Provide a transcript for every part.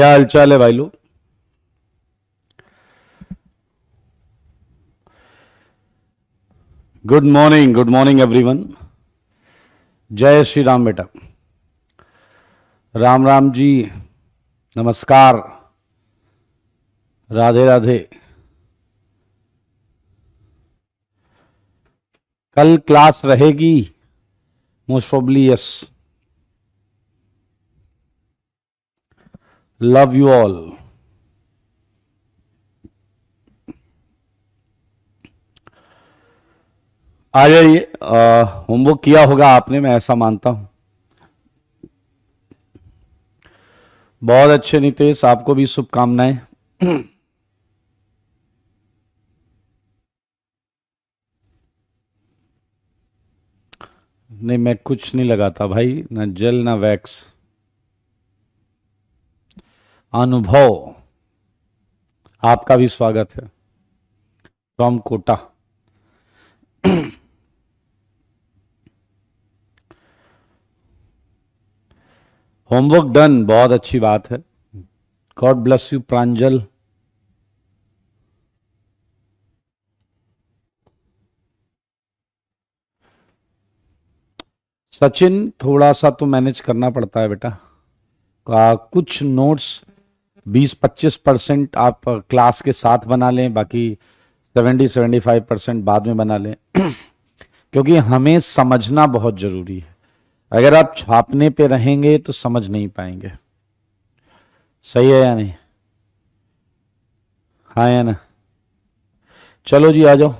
क्या हालचाल है भाई लोग। Good morning everyone. जय श्री राम बेटा। राम राम जी। नमस्कार। राधे राधे। कल क्लास रहेगी most probably, yes. Love you all. आ जाइए। होमवर्क किया होगा आपने, मैं ऐसा मानता हूं। बहुत अच्छे नितेश, आपको भी शुभकामनाएं। नहीं, मैं कुछ नहीं लगाता भाई, ना जेल ना वैक्स। अनुभव। आपका भी स्वागत है फ्रॉम कोटा। होमवर्क डन, बहुत अच्छी बात है। गॉड ब्लेस यू प्रांजल। सचिन, थोड़ा सा तो मैनेज करना पड़ता है बेटा। कुछ नोट्स 20-25% आप क्लास के साथ बना लें, बाकी 70-75% बाद में बना लें। क्योंकि हमें समझना बहुत जरूरी है। अगर आप छापने पे रहेंगे तो समझ नहीं पाएंगे। सही है या नहीं? हाँ या ना? चलो जी, आ जाओ,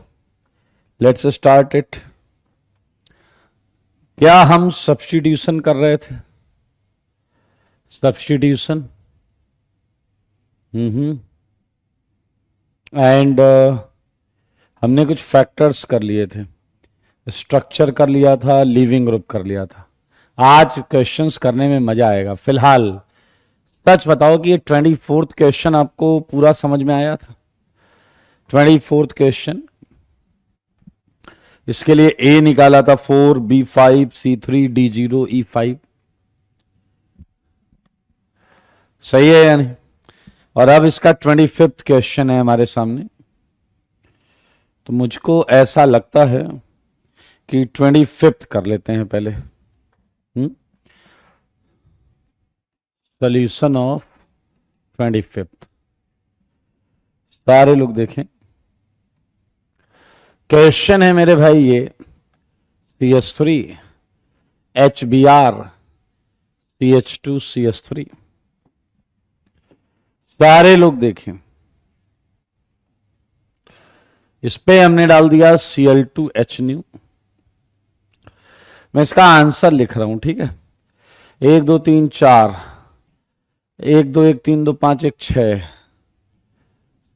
लेट्स स्टार्ट इट। क्या हम सब्स्टिट्यूशन कर रहे थे? सब्स्टिट्यूशन। एंड हमने कुछ फैक्टर्स कर लिए थे, स्ट्रक्चर कर लिया था, लिविंग ग्रुप कर लिया था। आज क्वेश्चंस करने में मजा आएगा। फिलहाल सच बताओ कि ये 24th क्वेश्चन आपको पूरा समझ में आया था? 24th क्वेश्चन, इसके लिए ए निकाला था 4, B5, C3, D0, E5। सही है या नहीं? और अब इसका 25th क्वेश्चन है हमारे सामने। तो मुझको ऐसा लगता है कि 25th कर लेते हैं पहले। Solution of 25th। सारे लोग देखें, क्वेश्चन है मेरे भाई ये CH3 HBr CH2 CH3। सारे लोग देखें, इस पे हमने डाल दिया Cl2H। मैं इसका आंसर लिख रहा हूं, ठीक है? 1 2 3 4, 1 2 1 3 2 5 1 6।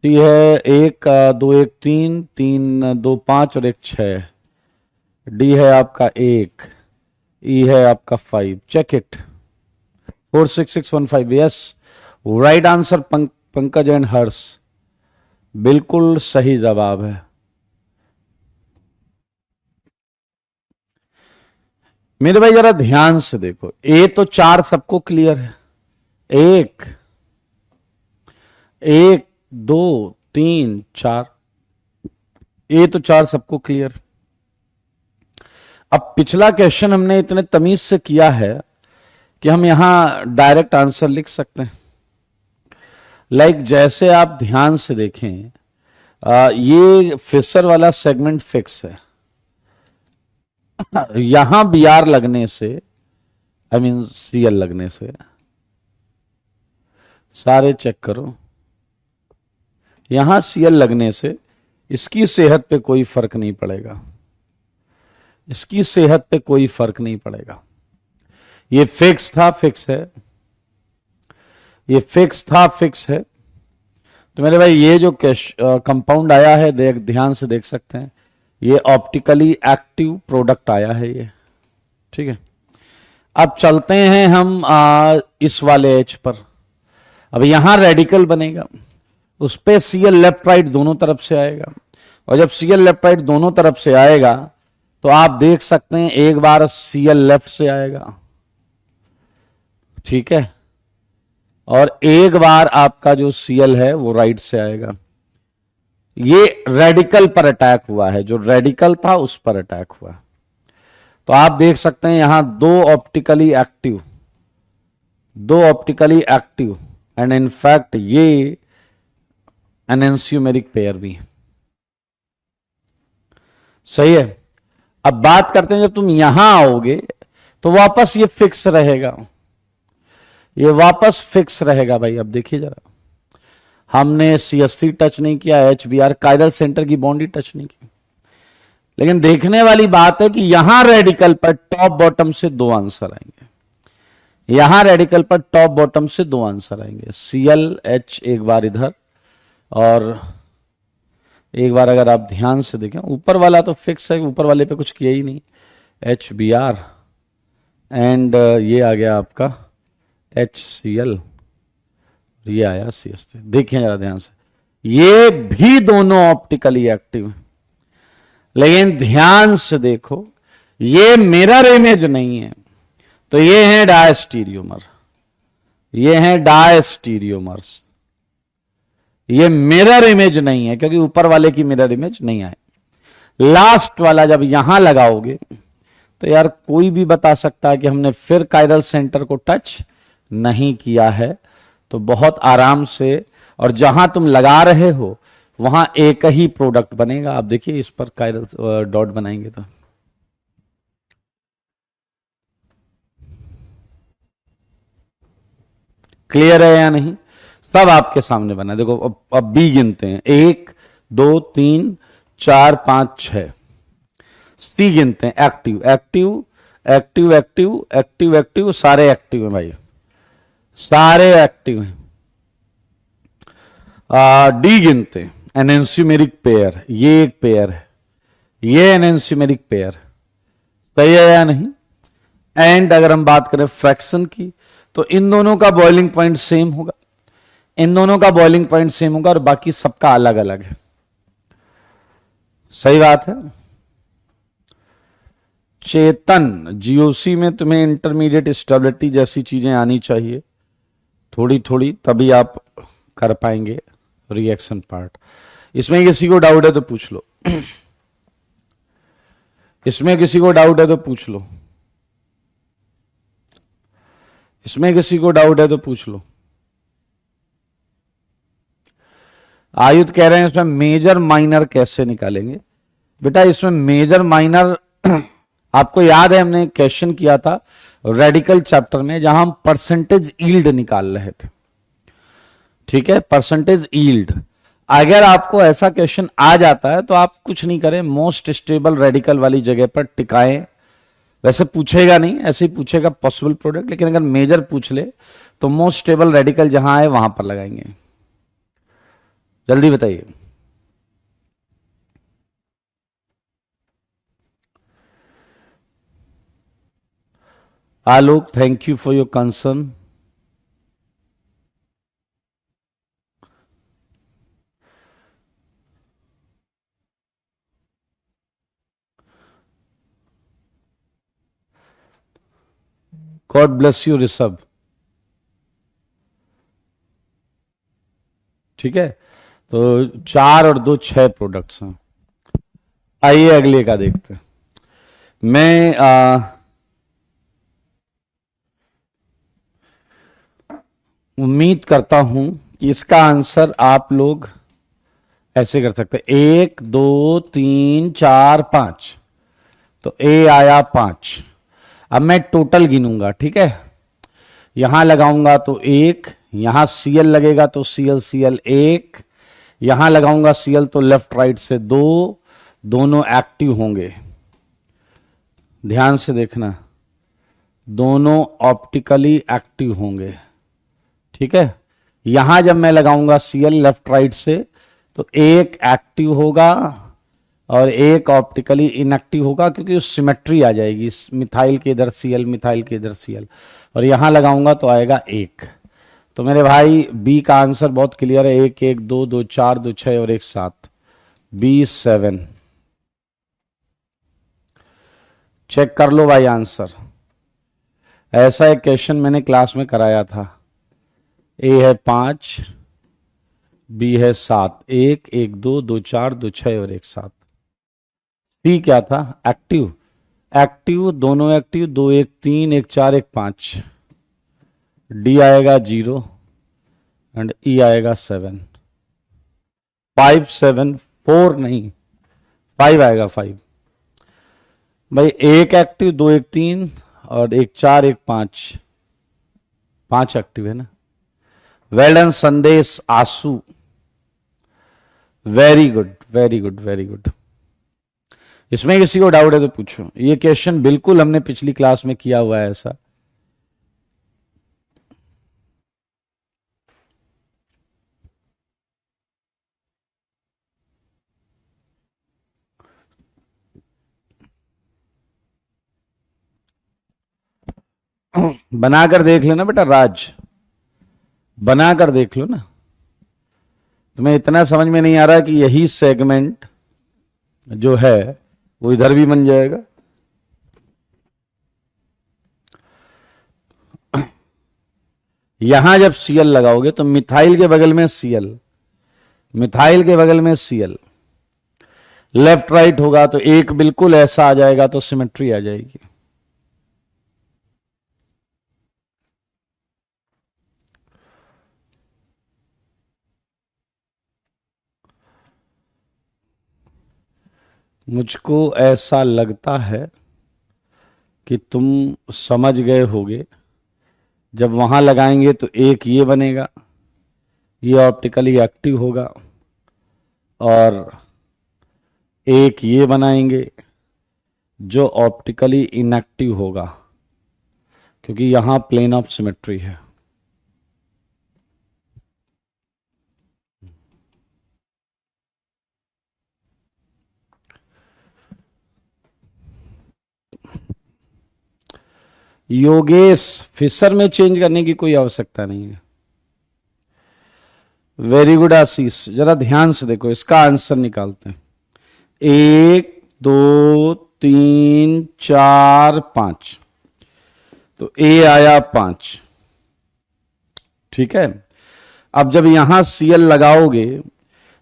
सी है 1 2 1 3 3 2 5 और 1 6। डी है आपका 1, ई है आपका 5। Check it. 4 6 6 1 5। Yes, right answer Pankaj and Harsh, बिल्कुल सही जवाब है। मेरे भाई जरा ध्यान से देखो, ए तो 4 सबको क्लियर है। 1 1 2 3 4, ए तो 4 सबको क्लियर। अब पिछला क्वेश्चन हमने इतने तमीज से किया है कि हम यहां डायरेक्ट आंसर लिख सकते हैं। जैसे आप ध्यान से देखें, ये फिशर वाला सेगमेंट फिक्स है। यहां बी आर लगने से, आई मीन सीएल लगने से, सारे चेक करो, यहां सीएल लगने से इसकी सेहत पे कोई फर्क नहीं पड़ेगा। इसकी सेहत पे कोई फर्क नहीं पड़ेगा। ये फिक्स था, फिक्स है। ये फिक्स था, फिक्स है। तो मेरे भाई ये जो कंपाउंड आया है, ध्यान से देख सकते हैं, ये ऑप्टिकली एक्टिव प्रोडक्ट आया है ये, ठीक है? अब चलते हैं हम इस वाले एच पर। अब यहां रेडिकल बनेगा, उस पे सीएल लेफ्ट राइट दोनों तरफ से आएगा। और जब सीएल लेफ्ट राइट दोनों तरफ से आएगा तो आप देख सकते हैं एक बार सीएल लेफ्ट से आएगा, ठीक है? और एक बार आपका जो Cl है वो राइट से आएगा। ये रेडिकल पर अटैक हुआ है, जो रेडिकल था उस पर अटैक हुआ। तो आप देख सकते हैं यहां दो ऑप्टिकली एक्टिव एंड इनफैक्ट ये एनेंसियोमेरिक पेयर भी सही है। अब बात करते हैं जब तुम यहां आओगे तो वापस ये फिक्स रहेगा, ये वापस फिक्स रहेगा भाई। अब देखिए जरा, हमने CH3 टच नहीं किया, HBr कायरल सेंटर की बॉन्ड ही टच नहीं की, लेकिन देखने वाली बात है कि यहां रेडिकल पर टॉप बॉटम से दो आंसर आएंगे, यहां रेडिकल पर टॉप बॉटम से दो आंसर आएंगे। ClH एक बार इधर, और एक बार अगर आप ध्यान से देखें ऊपर वाला तो फिक्स है, ऊपर वाले पे कुछ किया ही नहीं, HBr एंड ये आ गया आपका HCl, ये आया CH3। देखिए जरा ध्यान से, ये भी दोनों ऑप्टिकली एक्टिव हैं, लेकिन ध्यान से देखो ये मिरर इमेज नहीं है, तो ये है डायस्टीरियोमर, ये है डायस्टीरियोमर्स, ये मिरर इमेज नहीं है क्योंकि ऊपर वाले की मिरर इमेज नहीं आए। लास्ट वाला जब यहां लगाओगे तो यार कोई भी बता सकता है कि हमने फिर कायरल सेंटर को टच नहीं किया है। तो बहुत आराम से, और जहां तुम लगा रहे हो वहां एक ही प्रोडक्ट बनेगा। आप देखिए इस पर कायरल डॉट बनाएंगे तो क्लियर है या नहीं, सब आपके सामने बना। देखो अब बी गिनते हैं, 1 2 3 4 5 6। सी गिनते हैं, active active active active active active, सारे एक्टिव हैं भाई, सारे एक्टिव हैं। डी गिनते हैं, एनेंसियोमेरिक पेयर, ये एक पेयर है, ये एनेंसियोमेरिक पेयर सही है या नहीं। एंड अगर हम बात करें फ्रैक्शन की तो इन दोनों का बॉइलिंग पॉइंट सेम होगा, इन दोनों का बॉइलिंग पॉइंट सेम होगा, और बाकी सबका अलग अलग है। सही बात है। चेतन, जीओसी में तुम्हें इंटरमीडिएट स्टेबिलिटी जैसी चीजें आनी चाहिए थोड़ी थोड़ी, तभी आप कर पाएंगे रिएक्शन पार्ट। इसमें किसी को डाउट है तो पूछ लो, इसमें किसी को डाउट है तो पूछ लो, इसमें किसी को डाउट है तो पूछ लो। आयुध कह रहे हैं इसमें मेजर माइनर कैसे निकालेंगे। बेटा इसमें मेजर माइनर आपको याद है हमने क्वेश्चन किया था रेडिकल चैप्टर में, जहां हम परसेंटेज यील्ड निकाल रहे थे, ठीक है, परसेंटेज यील्ड। अगर आपको ऐसा क्वेश्चन आ जाता है तो आप कुछ नहीं करें, मोस्ट स्टेबल रेडिकल वाली जगह पर टिकाएं। वैसे पूछेगा नहीं, ऐसे ही पूछेगा पॉसिबल प्रोडक्ट, लेकिन अगर मेजर पूछ ले तो मोस्ट स्टेबल रेडिकल जहां है वहां पर लगाएंगे। जल्दी बताइए। Alok, thank you for your concern. God bless you Rishabh. ठीक है, तो 4 और 2 6 प्रोडक्ट्स हैं। आइए अगले का देखते हैं। मैं उम्मीद करता हूं कि इसका आंसर आप लोग ऐसे कर सकते हैं, 1 2 3 4 5, तो ए आया 5। अब मैं टोटल गिनूंगा, ठीक है, यहां लगाऊंगा तो 1, यहां Cl लगेगा तो Cl Cl 1, यहां लगाऊंगा Cl तो लेफ्ट राइट से 2, दोनों एक्टिव होंगे। ध्यान से देखना, दोनों ऑप्टिकली एक्टिव होंगे, ठीक है। यहां जब मैं लगाऊंगा Cl लेफ्ट राइट से तो एक एक्टिव होगा और एक ऑप्टिकली इनएक्टिव होगा, क्योंकि उस सिमेट्री आ जाएगी, मिथाइल के इधर Cl, मिथाइल के इधर Cl, और यहां लगाऊंगा तो आएगा 1। तो मेरे भाई बी का आंसर बहुत क्लियर है, 1 1 2 2 4 2 6 और 1 7, बी 7। चेक कर लो भाई आंसर। ऐसा एक क्वेश्चन मैंने क्लास में कराया था, ए है 5, बी है 7, 1 1 2 2 4 2 6 और 1 7। सी क्या था? एक्टिव। एक्टिव, दोनों एक्टिव, 2 1 3 1 4 1 5। डी आएगा 0 एंड ई आएगा 7। 5 7 4 नहीं, 5 आएगा 5। भाई 1 एक्टिव, 2 1 3 और 1 4 1 5, 5 एक्टिव है ना। Well done Sandesh Aasu, very good very good very good. इसमें किसी को डाउट है तो पूछो। ये क्वेश्चन बिल्कुल हमने पिछली क्लास में किया हुआ है ऐसा। बनाकर देख लेना बेटा, राज बनाकर देख लो ना। तुम्हें इतना समझ में नहीं आ रहा कि यही सेगमेंट जो है वो इधर भी बन जाएगा। यहां जब सीएल लगाओगे तो मिथाइल के बगल में सीएल, मिथाइल के बगल में सीएल, लेफ्ट राइट होगा तो एक बिल्कुल ऐसा आ जाएगा तो सिमेट्री आ जाएगी। मुझको ऐसा लगता है कि तुम समझ गए होगे। जब वहां लगाएंगे तो एक ये बनेगा, ये ऑप्टिकली एक्टिव होगा, और एक ये बनाएंगे जो ऑप्टिकली इनएक्टिव होगा, क्योंकि यहां प्लेन ऑफ सिमेट्री है। योगेश, फिशर में चेंज करने की कोई आवश्यकता नहीं है। वेरी गुड आशीष, जरा ध्यान से देखो, इसका आंसर निकालते हैं। 1 2 3 4 5, तो ए आया 5। ठीक है, अब जब यहां सीएल लगाओगे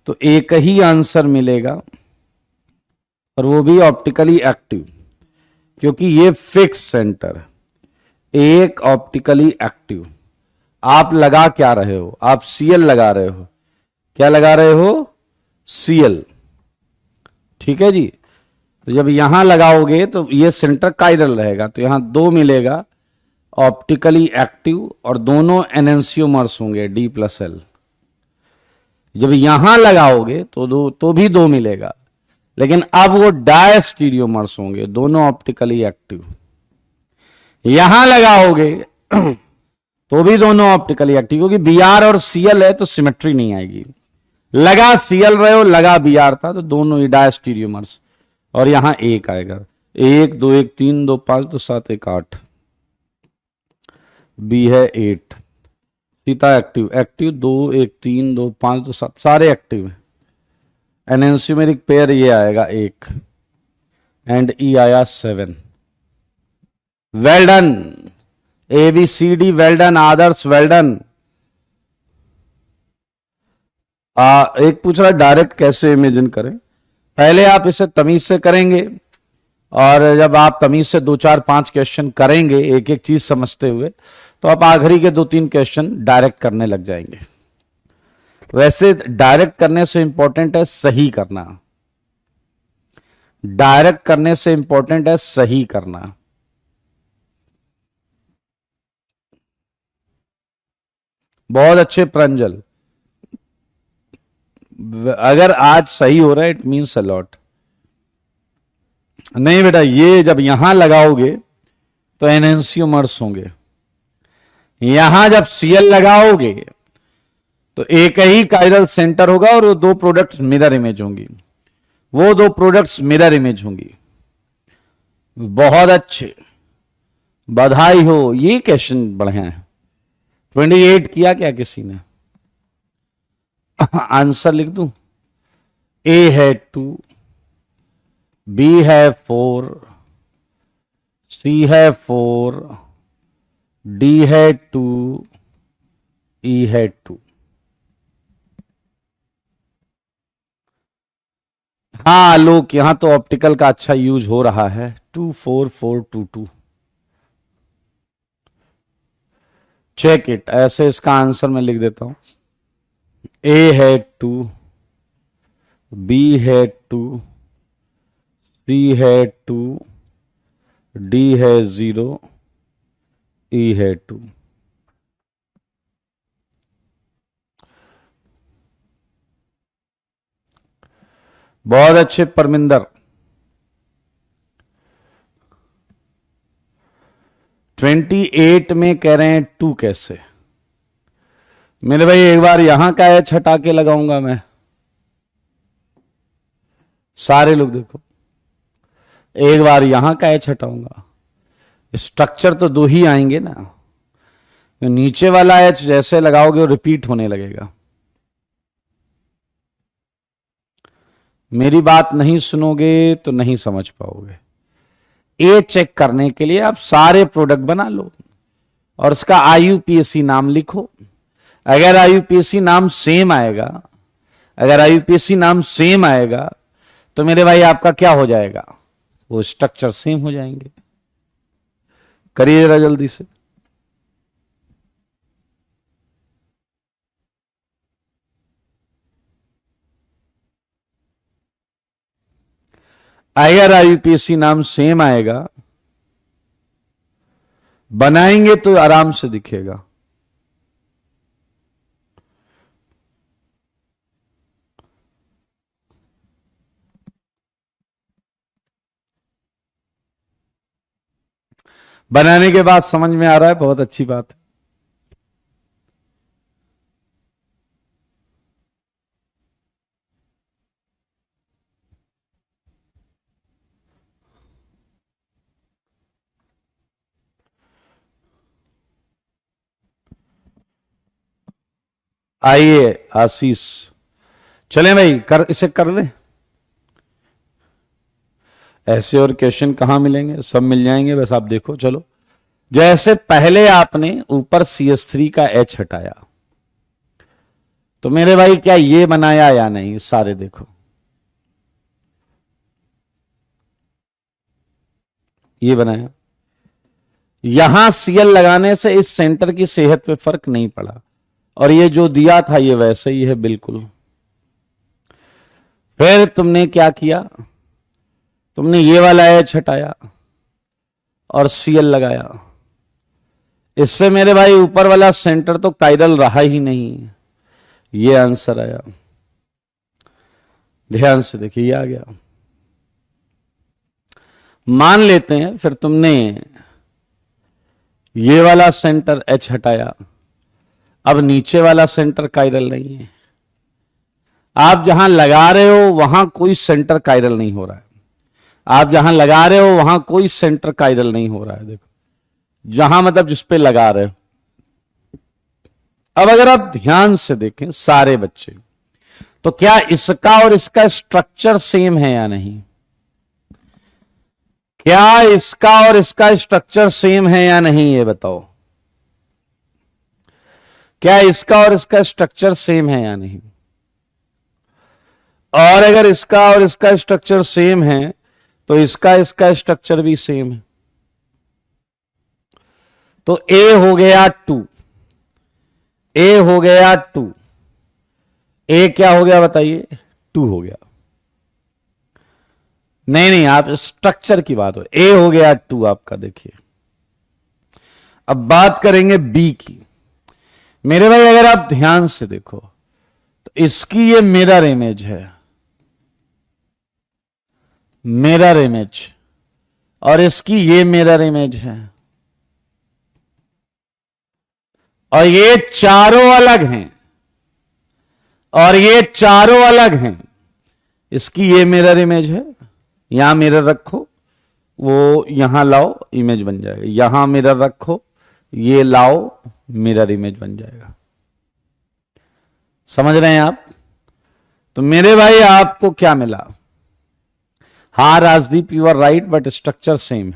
तो एक ही आंसर मिलेगा, और वो भी ऑप्टिकली एक्टिव, क्योंकि ये फिक्स सेंटर है। एक ऑप्टिकली एक्टिव। आप लगा क्या रहे हो? आप सीएल लगा रहे हो। क्या लगा रहे हो? सीएल। ठीक है जी। तो जब यहां लगाओगे तो ये सेंटर कायरल रहेगा, तो यहां 2 मिलेगा ऑप्टिकली एक्टिव, और दोनों एनेंसियोमर्स होंगे डी प्लस एल। जब यहां लगाओगे तो भी 2 मिलेगा, लेकिन अब वो डायस्टीरियोमर्स होंगे, दोनों ऑप्टिकली एक्टिव। यहां लगाओगे तो भी दोनों ऑप्टिकली एक्टिव, क्योंकि बीआर और सीएल है तो सिमेट्री नहीं आएगी। लगा सीएल रहे हो, लगा बीआर था, तो दोनों ही डायस्टीरियोमर्स, और यहां एक आएगा। 1 2 1 3 2 5 2 7 1 8। बी है 8। सीता एक्टिव, एक्टिव 2 1 3 2 5 2 7, सारे एक्टिव है। एनेंसियोमेरिक पेयर ये आएगा 1, एंड ई आया 7। Well done A B C D, well done Adarsh, well done. एक पूछ रहा डायरेक्ट कैसे इमेजिन करें। पहले आप इसे तमीज से करेंगे, और जब आप तमीज से 2 4 5 क्वेश्चन करेंगे एक एक चीज समझते हुए, तो आप आखिरी के 2 3 क्वेश्चन डायरेक्ट करने लग जाएंगे। वैसे डायरेक्ट करने से इंपॉर्टेंट है सही करना। डायरेक्ट करने से इंपॉर्टेंट है सही करना। बहुत अच्छे प्रंजल, अगर आज सही हो रहा है इट मीन्स अलॉट। नहीं बेटा, ये जब यहां लगाओगे तो एनेंसियोमर्स होंगे। यहां जब सीएल लगाओगे तो एक ही कायरल सेंटर होगा, और वो 2 प्रोडक्ट्स मिरर इमेज होंगी। वो 2 प्रोडक्ट्स मिरर इमेज होंगी। बहुत अच्छे, बधाई हो, ये क्वेश्चन बढ़िया है। 28 किया क्या किसी ने? आंसर लिख दूं? ए है 2, बी है 4, सी है 4, डी है 2, ई है 2। हाँ लोग यहां तो ऑप्टिकल का अच्छा यूज हो रहा है। 24422 चेक इट। ऐसे इसका आंसर मैं लिख देता हूं। ए है 2, बी है 2, सी है 2, डी है 0, ई है 2। बहुत अच्छे परमिंदर। 28 में कह रहे हैं 2 कैसे? मेरे भाई एक बार यहां का एच हटा के लगाऊंगा मैं। सारे लोग देखो, एक बार यहां का एच हटाऊंगा, स्ट्रक्चर तो 2 ही आएंगे ना। तो नीचे वाला एच जैसे लगाओगे वो रिपीट होने लगेगा। मेरी बात नहीं सुनोगे तो नहीं समझ पाओगे। ए चेक करने के लिए आप सारे प्रोडक्ट बना लो और उसका आईयूपीएसी नाम लिखो। अगर आईयूपीएसी नाम सेम आएगा, अगर आईयूपीएसी नाम सेम आएगा तो मेरे भाई आपका क्या हो जाएगा? वो स्ट्रक्चर सेम हो जाएंगे। करिए जरा जल्दी से। अगर आईयूपीएसी नाम सेम आएगा, बनाएंगे तो आराम से दिखेगा। बनाने के बाद समझ में आ रहा है, बहुत अच्छी बात है। आइए आशीष, चलें भाई, इसे कर ले। ऐसे और क्वेश्चन कहां मिलेंगे? सब मिल जाएंगे, बस आप देखो। चलो, जैसे पहले आपने ऊपर CH3 का H हटाया तो मेरे भाई क्या ये बनाया या नहीं? सारे देखो, ये बनाया। यहां Cl लगाने से इस सेंटर की सेहत पे फर्क नहीं पड़ा, और ये जो दिया था ये वैसे ही है बिल्कुल। फिर तुमने क्या किया? तुमने ये वाला H हटाया और Cl लगाया। इससे मेरे भाई ऊपर वाला सेंटर तो कायरल रहा ही नहीं। ये आंसर आया। ध्यान से देखिए, ये आ गया। मान लेते हैं फिर तुमने ये वाला सेंटर H हटाया, अब नीचे वाला सेंटर कायरल नहीं है। आप जहां लगा रहे हो वहां कोई सेंटर कायरल नहीं हो रहा है। आप जहां लगा रहे हो वहां कोई सेंटर कायरल नहीं हो रहा है। देखो, जहां मतलब जिस पे लगा रहे हो। अब अगर आप ध्यान से देखें सारे बच्चे, तो क्या इसका और इसका स्ट्रक्चर सेम है या नहीं? क्या इसका और इसका स्ट्रक्चर सेम है या नहीं, ये बताओ। क्या इसका और इसका स्ट्रक्चर सेम है या नहीं? और अगर इसका और इसका स्ट्रक्चर सेम है तो इसका इसका स्ट्रक्चर भी सेम है। तो ए हो गया 2, ए हो गया 2, ए क्या हो गया बताइए? 2 हो गया। नहीं नहीं, आप स्ट्रक्चर की बात हो। ए हो गया 2 आपका। देखिए, अब बात करेंगे बी की। मेरे भाई अगर आप ध्यान से देखो तो इसकी ये मिरर इमेज है, मिरर इमेज, और इसकी ये मिरर इमेज है, और ये चारों अलग हैं, और ये चारों अलग हैं। इसकी ये मिरर इमेज है, यहां मिरर रखो, वो यहां लाओ, इमेज बन जाएगा। यहां मिरर रखो, ये लाओ, मिरर इमेज बन जाएगा। समझ रहे हैं आप? तो मेरे भाई आपको क्या मिला? हाँ Rajdeep, you are right, but structure same.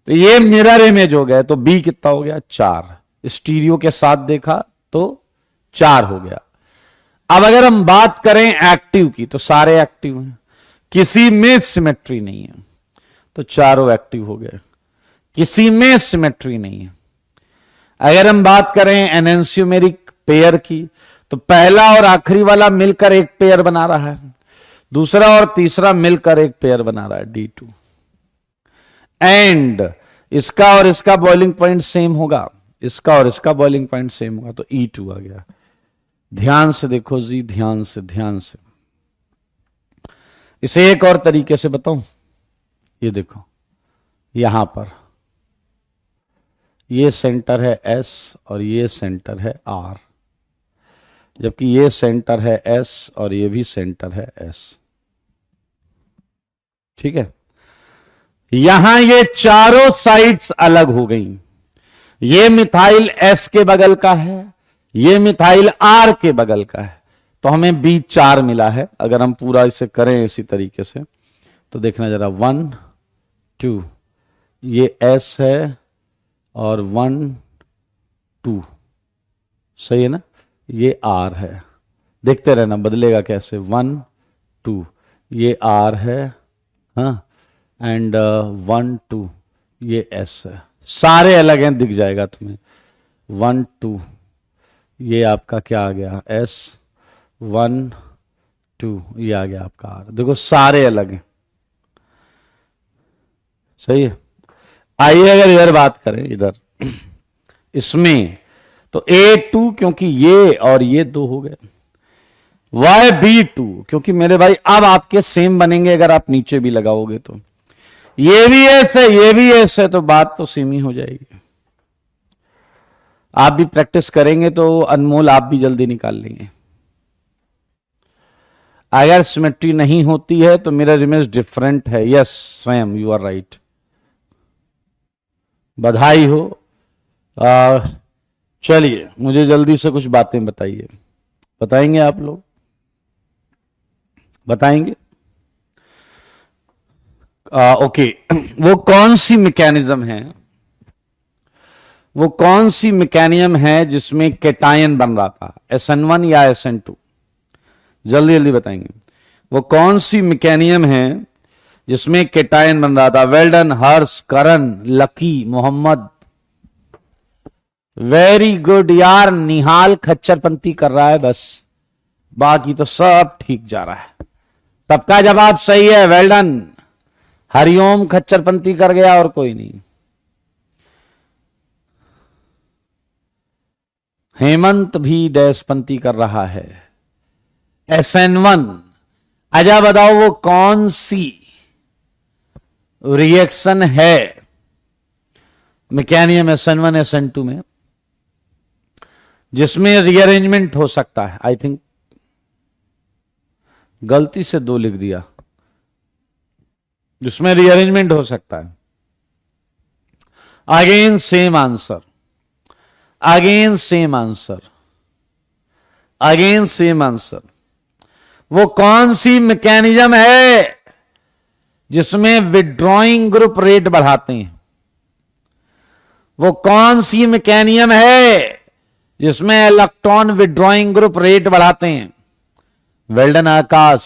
तो ये मिरर इमेज हो गया, तो बी कितना हो गया? 4। स्टीरियो के साथ देखा तो 4 हो गया। अब अगर हम बात करें एक्टिव की तो सारे एक्टिव हैं, किसी में सिमेट्री नहीं है, तो चारों एक्टिव हो गए। किसी में सिमेट्री नहीं है। अगर हम बात करें एनेंशियोमेरिक पेयर की तो पहला और आखिरी वाला मिलकर एक पेयर बना रहा है, दूसरा और तीसरा मिलकर एक पेयर बना रहा है D2। एंड इसका और इसका बॉइलिंग पॉइंट सेम होगा, इसका और इसका बॉइलिंग पॉइंट सेम होगा, तो E2 आ गया। ध्यान से देखो जी, ध्यान से, ध्यान से। इसे एक और तरीके से बताऊं, ये देखो, यहां पर ये सेंटर है S और ये सेंटर है R, जबकि ये सेंटर है S और ये भी सेंटर है S। ठीक है, यहां ये चारों साइड्स अलग हो गई। ये मिथाइल S के बगल का है, ये मिथाइल R के बगल का है, तो हमें B4 मिला है। अगर हम पूरा इसे करें इसी तरीके से तो देखना जरा, 1 2, ये S है और 1 2, सही है ना, ये R है। देखते रहना बदलेगा कैसे, 1 2, ये R है, हाँ, एंड 1 2, ये S है। सारे अलग हैं, दिख जाएगा तुम्हें। 1 2, ये आपका क्या आ गया, S, 1 2, ये आ गया आपका R। देखो सारे अलग हैं, सही है। आइए अगर इधर बात करें, इधर इसमें तो A2 क्योंकि ये और ये 2 हो गए, Y B2 क्योंकि मेरे भाई अब आपके सेम बनेंगे अगर आप नीचे भी लगाओगे तो, ये भी S है, ये भी S है, तो बात तो सेम ही हो जाएगी। आप भी प्रैक्टिस करेंगे तो अनमोल आप भी जल्दी निकाल लेंगे। अगर सिमेट्री नहीं होती है तो मिरर इमेज डिफरेंट है। यस स्वयं, यू आर राइट, बधाई हो। चलिए मुझे जल्दी से कुछ बातें बताइए, बताएंगे आप लोग, बताएंगे? ओके, वो कौन सी मैकेनिज्म है, वो कौन सी मैकेनिज्म है जिसमें केटायन बन रहा था, SN1 या SN2? जल्दी जल्दी बताएंगे। वो कौन सी मैकेनिज्म है जिसमें केटायन बन रहा था? वेल्डन, हर्ष, करण, लकी, मोहम्मद, वेरी गुड यार। निहाल खच्चरपंती कर रहा है बस, बाकी तो सब ठीक जा रहा है। सबका जवाब सही है, वेल्डन। हरिओम खच्चरपंती कर गया और कोई नहीं। हेमंत भी डैशपंती कर रहा है। SN1, अच्छा बताओ वो कौन सी रिएक्शन है मैकेनिज्म SN1 SN2 में जिसमें रीअरेंजमेंट हो सकता है? आई थिंक गलती से 2 लिख दिया, जिसमें रीअरेंजमेंट हो सकता है। Again same answer, again same answer, again same answer. वो कौन सी मैकेनिज्म है जिसमें विड्रॉइंग ग्रुप रेट बढ़ाते हैं? वो कौन सी मैकेनिज्म है जिसमें इलेक्ट्रॉन विड्रॉइंग ग्रुप रेट बढ़ाते हैं? वेल्डन, आकाश,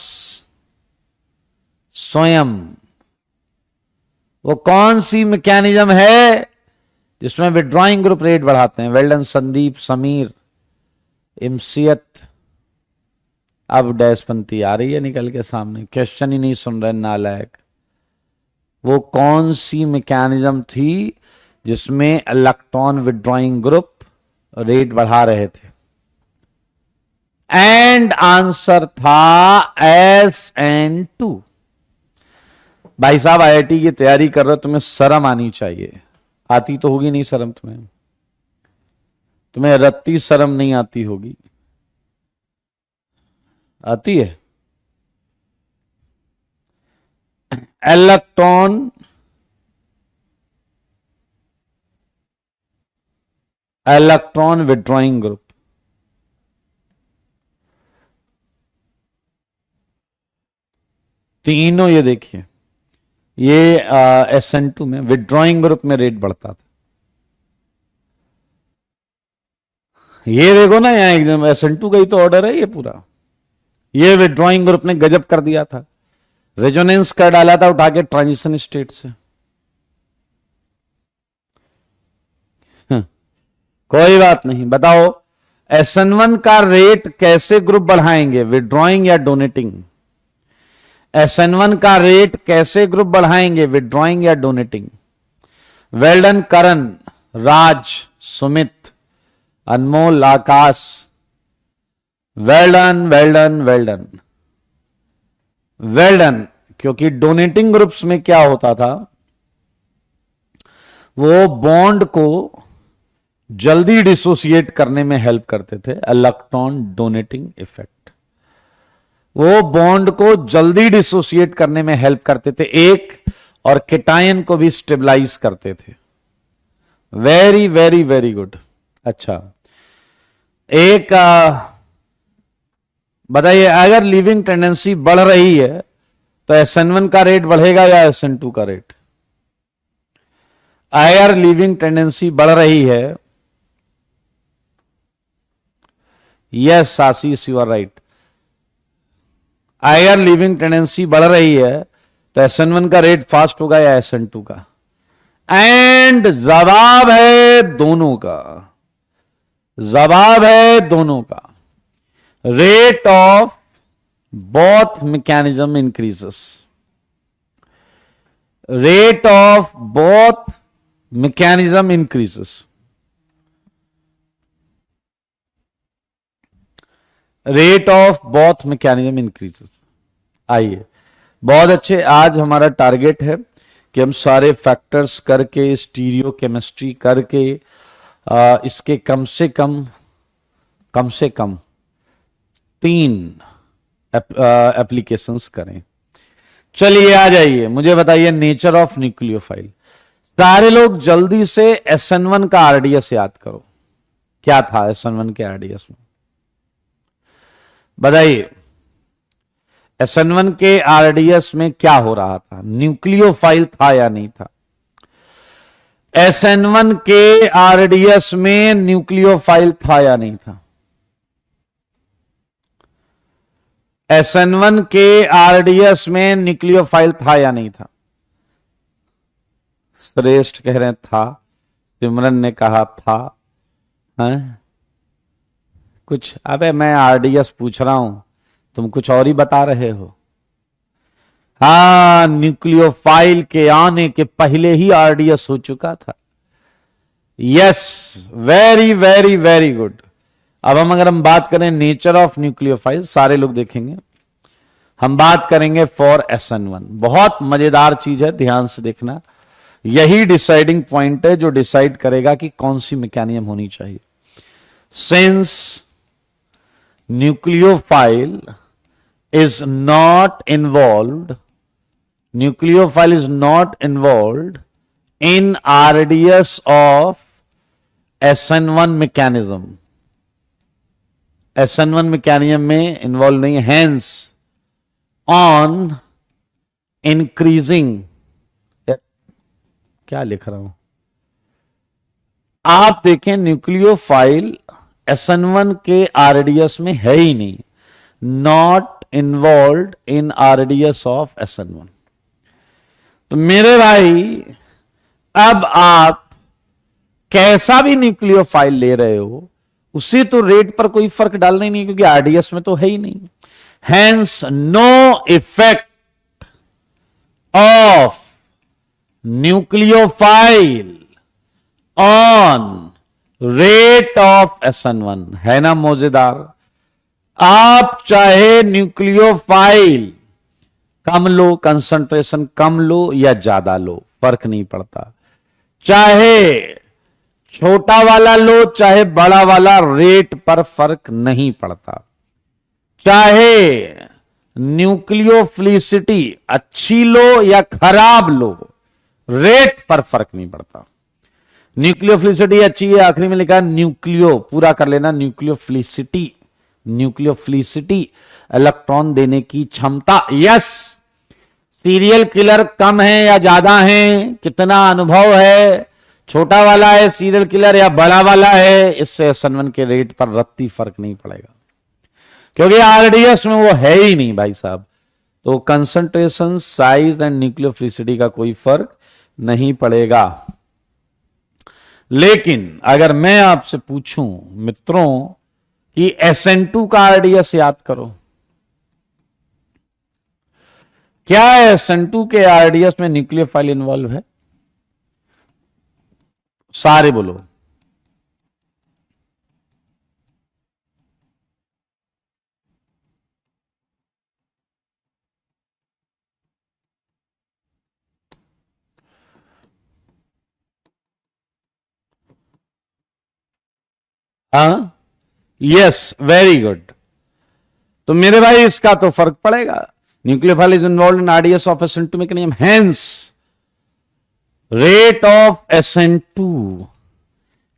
स्वयं। वो कौन सी मैकेनिज्म है जिसमें विड्रॉइंग ग्रुप रेट बढ़ाते हैं? वेल्डन, संदीप, समीर, इमसियत। अब डैशपंती आ रही है निकल के सामने, क्वेश्चन ही नहीं सुन रहे नालायक। वो कौन सी मैकेनिज्म थी जिसमें इलेक्ट्रॉन विड्रॉइंग ग्रुप रेट बढ़ा रहे थे? एंड आंसर था SN2। भाई साहब IIT की तैयारी कर रहे हो, तुम्हें शर्म आनी चाहिए। आती तो होगी नहीं शर्म तुम्हें, तुम्हें रत्ती शर्म नहीं आती होगी। आती है? इलेक्ट्रॉन विड्रॉइंग ग्रुप, तीनों ये देखिए, ये SN2 में विड्रॉइंग ग्रुप में रेट बढ़ता था। ये देखो ना, यहां एकदम SN2 का ही तो ऑर्डर है ये पूरा। ये विड्रॉइंग ग्रुप ने गजब कर दिया था, रेजोनेंस कर डाला था उठा के ट्रांजिशन स्टेट से। कोई बात नहीं, बताओ SN1 का रेट कैसे ग्रुप बढ़ाएंगे, विड्रॉइंग या डोनेटिंग? SN1 का रेट कैसे ग्रुप बढ़ाएंगे, विड्रॉइंग या donating? Well done Karan, Raj, Sumit, Anmol, Akash, well done well done well done well done. क्योंकि डोनेटिंग ग्रुप्स में क्या होता था, वो बॉन्ड को जल्दी डिसोसिएट करने में हेल्प करते थे, इलेक्ट्रॉन डोनेटिंग इफेक्ट। वो बॉन्ड को जल्दी डिसोसिएट करने में हेल्प करते थे एक, और केटायन को भी स्टेबलाइज करते थे। Very very very good. अच्छा, एक बताइए, अगर लिविंग टेंडेंसी बढ़ रही है तो SN1 का रेट बढ़ेगा या SN2 का रेट? अगर लिविंग टेंडेंसी बढ़ रही है, yes Ashish you are right, अगर लिविंग टेंडेंसी बढ़ रही है तो SN1 का रेट फास्ट होगा या SN2 का? एंड जवाब है दोनों का, जवाब है दोनों का। Rate of both mechanism increases, rate of both mechanism increases. Rate of both mechanism increases. आइए, बहुत अच्छे। आज हमारा टारगेट है कि हम सारे फैक्टर्स करके, स्टीरियो केमिस्ट्री करके, इसके कम से कम 3 एप्लीकेशंस करें। चलिए आ जाइए, मुझे बताइए नेचर ऑफ न्यूक्लियोफाइल। सारे लोग जल्दी से SN1 का RDS याद करो। क्या था SN1 के RDS में? बताइए, SN1 के RDS में क्या हो रहा था? न्यूक्लियोफाइल था या नहीं था? SN1 के RDS में न्यूक्लियोफाइल था या नहीं था? SN1 के RDS में न्यूक्लियोफाइल था या नहीं था? श्रेष्ठ कह रहे हैं था, सिमरन ने कहा था, हैं? कुछ, अबे मैं RDS पूछ रहा हूं, तुम कुछ और ही बता रहे हो। हाँ, न्यूक्लियोफाइल के आने के पहले ही RDS हो चुका था। Yes, very very very good. अब अगर हम बात करें नेचर ऑफ न्यूक्लियोफाइल, सारे लोग देखेंगे, हम बात करेंगे फॉर SN1। बहुत मजेदार चीज है, ध्यान से देखना। यही डिसाइडिंग पॉइंट है जो डिसाइड करेगा कि कौन सी मैकेनिज्म होनी चाहिए। Since nucleophile is not involved in RDS of SN1 mechanism, SN1 mechanism में इन्वॉल्व नहीं है। hence on increasing, क्या लिख रहा हूं, आप देखें न्यूक्लियोफाइल SN1 के RDS में है ही नहीं, not involve in RDS of SN1। तो मेरे भाई, अब आप कैसा भी न्यूक्लियोफाइल ले रहे हो, उसे तो रेट पर कोई फर्क डालना ही नहीं, क्योंकि RDS में तो है ही नहीं। Hence no effect of nucleophile on rate of SN1। है ना मौजेदार? आप चाहे न्यूक्लियोफाइल कम लो, कंसंट्रेशन कम लो या ज्यादा लो, फर्क नहीं पड़ता। चाहे छोटा वाला लो चाहे बड़ा वाला, रेट पर फर्क नहीं पड़ता। चाहे न्यूक्लियोफिलिसिटी अच्छी लो या खराब लो, रेट पर फर्क नहीं पड़ता। न्यूक्लियोफिलिसिटी अच्छी है, आखिरी में लिखा न्यूक्लियो, पूरा कर लेना, न्यूक्लियोफिलिसिटी, न्यूक्लियोफिलिसिटी इलेक्ट्रॉन देने की क्षमता। यस, सीरियल किलर कम है या ज्यादा है, कितना अनुभव है, छोटा वाला है सीरियल किलर या बड़ा वाला है, इससे SN1 के रेट पर रत्ती फर्क नहीं पड़ेगा, क्योंकि RDS में वो है ही नहीं भाई साहब। तो कंसंट्रेशन, साइज एंड न्यूक्लियोफिलिसिटी का कोई फर्क नहीं पड़ेगा। लेकिन अगर मैं आपसे पूछूं मित्रों कि SN2 का RDS याद करो, क्या SN2 के RDS में न्यूक्लियोफाइल इन्वॉल्व है? सारे बोलो। हाँ, यस, वेरी गुड। तो मेरे भाई इसका तो फर्क पड़ेगा। Nucleophile is involve in RDS of SN2 mechanism, hence rate of SN2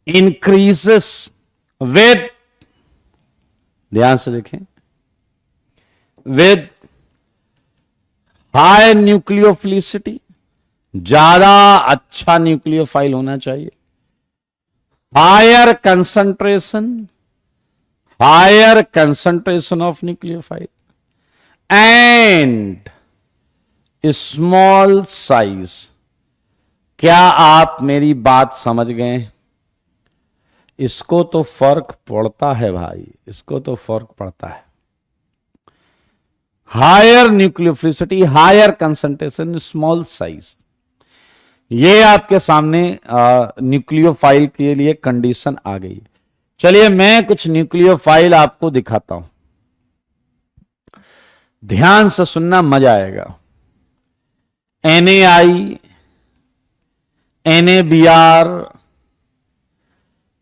increases with, ध्यान से देखें, with high न्यूक्लियोफिलिसिटी, ज्यादा अच्छा न्यूक्लियोफाइल होना चाहिए, higher concentration of nucleophile and small size। क्या आप मेरी बात समझ गए? इसको तो फर्क पड़ता है भाई, इसको तो फर्क पड़ता है। Higher nucleophilicity, higher concentration, small size, ये आपके सामने न्यूक्लियोफाइल के लिए कंडीशन आ गई। चलिए मैं कुछ न्यूक्लियोफाइल आपको दिखाता हूं, ध्यान से सुनना, मजा आएगा। NAI, NABR,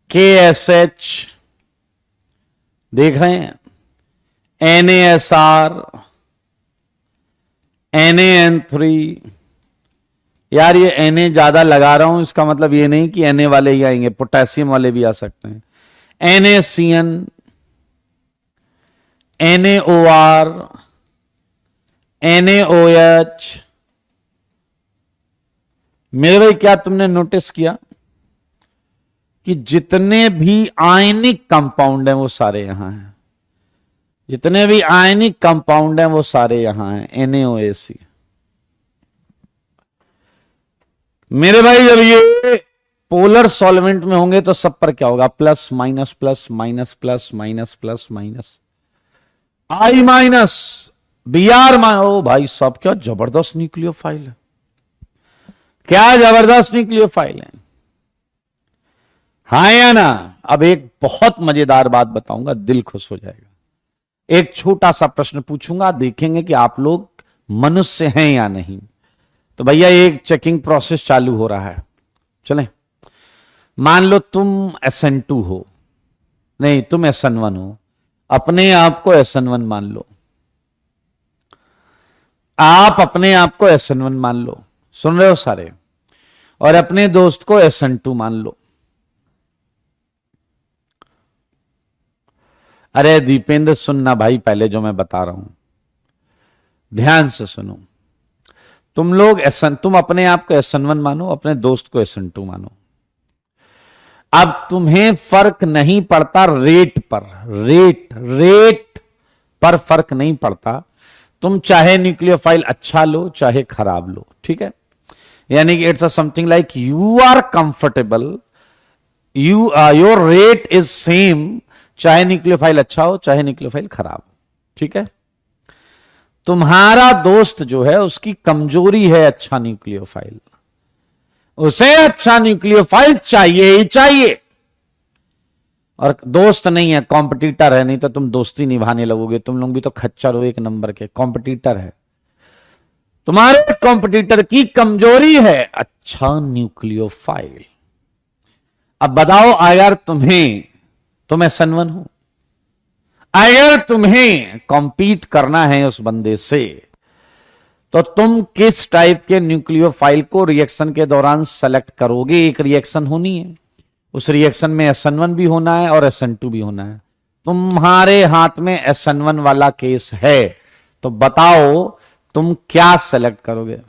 KSH, देख रहे हैं, NASR, NAN3। यार ये Na ज्यादा लगा रहा हूं, इसका मतलब ये नहीं कि Na वाले ही आएंगे, पोटेशियम वाले भी आ सकते हैं। NaCN, NaOR, NaOH। मेरे भाई क्या तुमने नोटिस किया कि जितने भी आयनिक कंपाउंड हैं वो सारे यहां हैं, जितने भी आयनिक कंपाउंड हैं वो सारे यहां हैं, NaOH। मेरे भाई जब ये पोलर सॉल्वेंट में होंगे तो सब पर क्या होगा? Plus minus plus minus plus minus plus minus, I minus, Br minus. ओ भाई साहब क्या जबरदस्त न्यूक्लियोफाइल है, क्या जबरदस्त न्यूक्लियोफाइल है, हाँ या ना? अब एक बहुत मजेदार बात बताऊंगा, दिल खुश हो जाएगा। एक छोटा सा प्रश्न पूछूंगा, देखेंगे कि आप लोग मनुष्य हैं या नहीं। तो भैया एक चेकिंग प्रोसेस चालू हो रहा है, चलें। मान लो तुम SN2 हो, नहीं तुम SN1 हो, अपने आप को SN1 मान लो, आप अपने आप को SN1 मान लो, सुन रहे हो सारे, और अपने दोस्त को SN2 मान लो। अरे दीपेंद्र सुनना भाई, पहले जो मैं बता रहा हूं ध्यान से सुनो। तुम अपने आप को SN1 मानो, अपने दोस्त को SN2 मानो। अब तुम्हें फर्क नहीं पड़ता रेट पर, रेट पर फर्क नहीं पड़ता। तुम चाहे न्यूक्लियोफाइल अच्छा लो चाहे खराब लो, ठीक है? यानी कि it's something like you are comfortable, your rate is same, चाहे न्यूक्लियोफाइल अच्छा हो चाहे न्यूक्लियोफाइल खराब हो, ठीक है? तुम्हारा दोस्त जो है उसकी कमजोरी है अच्छा न्यूक्लियोफाइल, उसे अच्छा न्यूक्लियोफाइल चाहिए ही चाहिए। और दोस्त नहीं है, कॉम्पिटिटर है, नहीं तो तुम दोस्ती निभाने लगोगे। तुम लोग भी तो खच्चर हो, एक नंबर के कॉम्पिटिटर है। तुम्हारे कॉम्पिटिटर की कमजोरी है अच्छा न्यूक्लियोफाइल। अब बताओ, अगर तुम SN1 हो, अगर तुम्हें कॉम्पीट करना है उस बंदे से, तो तुम किस टाइप के न्यूक्लियोफाइल को रिएक्शन के दौरान सेलेक्ट करोगे? एक रिएक्शन होनी है, उस रिएक्शन में SN1 भी होना है और SN2 भी होना है। तुम्हारे हाथ में SN1 वाला केस है, तो बताओ तुम क्या सेलेक्ट करोगे?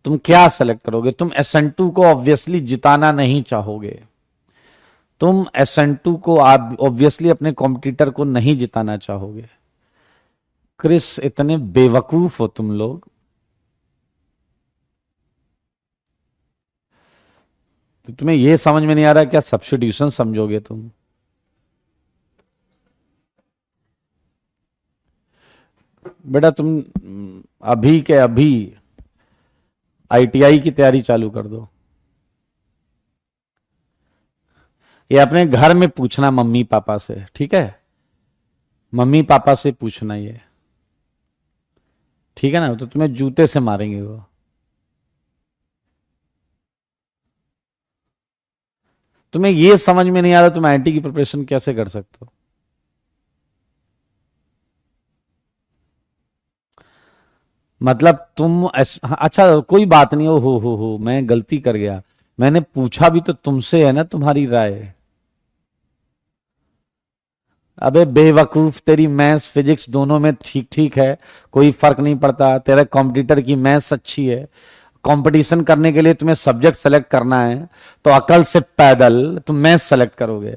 तुम क्या सेलेक्ट करोगे? तुम SN2 को ऑब्वियसली जिताना नहीं चाहोगे, तुम SN2 को आप ऑब्वियसली अपने कॉम्पिटिटर को नहीं जिताना चाहोगे। क्रिस, इतने बेवकूफ हो तुम लोग। तो तुम्हें यह समझ में नहीं आ रहा क्या सब्स्टिट्यूशन समझोगे तुम? बेटा तुम अभी के अभी ITI की तैयारी चालू कर दो। ये अपने घर में पूछना मम्मी पापा से, ठीक है? मम्मी पापा से पूछना ये, ठीक है ना? तो तुम्हें जूते से मारेंगे वो। तुम्हें ये समझ में नहीं आ रहा तुम IIT की प्रिपरेशन कैसे कर सकते हो? मतलब तुम अच्छा कोई बात नहीं, हो मैं गलती कर गया, मैंने पूछा भी तो तुमसे है ना तुम्हारी राय। अबे बेवकूफ, तेरी मैथ्स फिजिक्स दोनों में ठीक ठीक है, कोई फर्क नहीं पड़ता। तेरा कॉम्पिटिटर की मैथ्स अच्छी है, कंपटीशन करने के लिए तुम्हें सब्जेक्ट सेलेक्ट करना है तो अकल से पैदल तुम मैथ्स सेलेक्ट करोगे।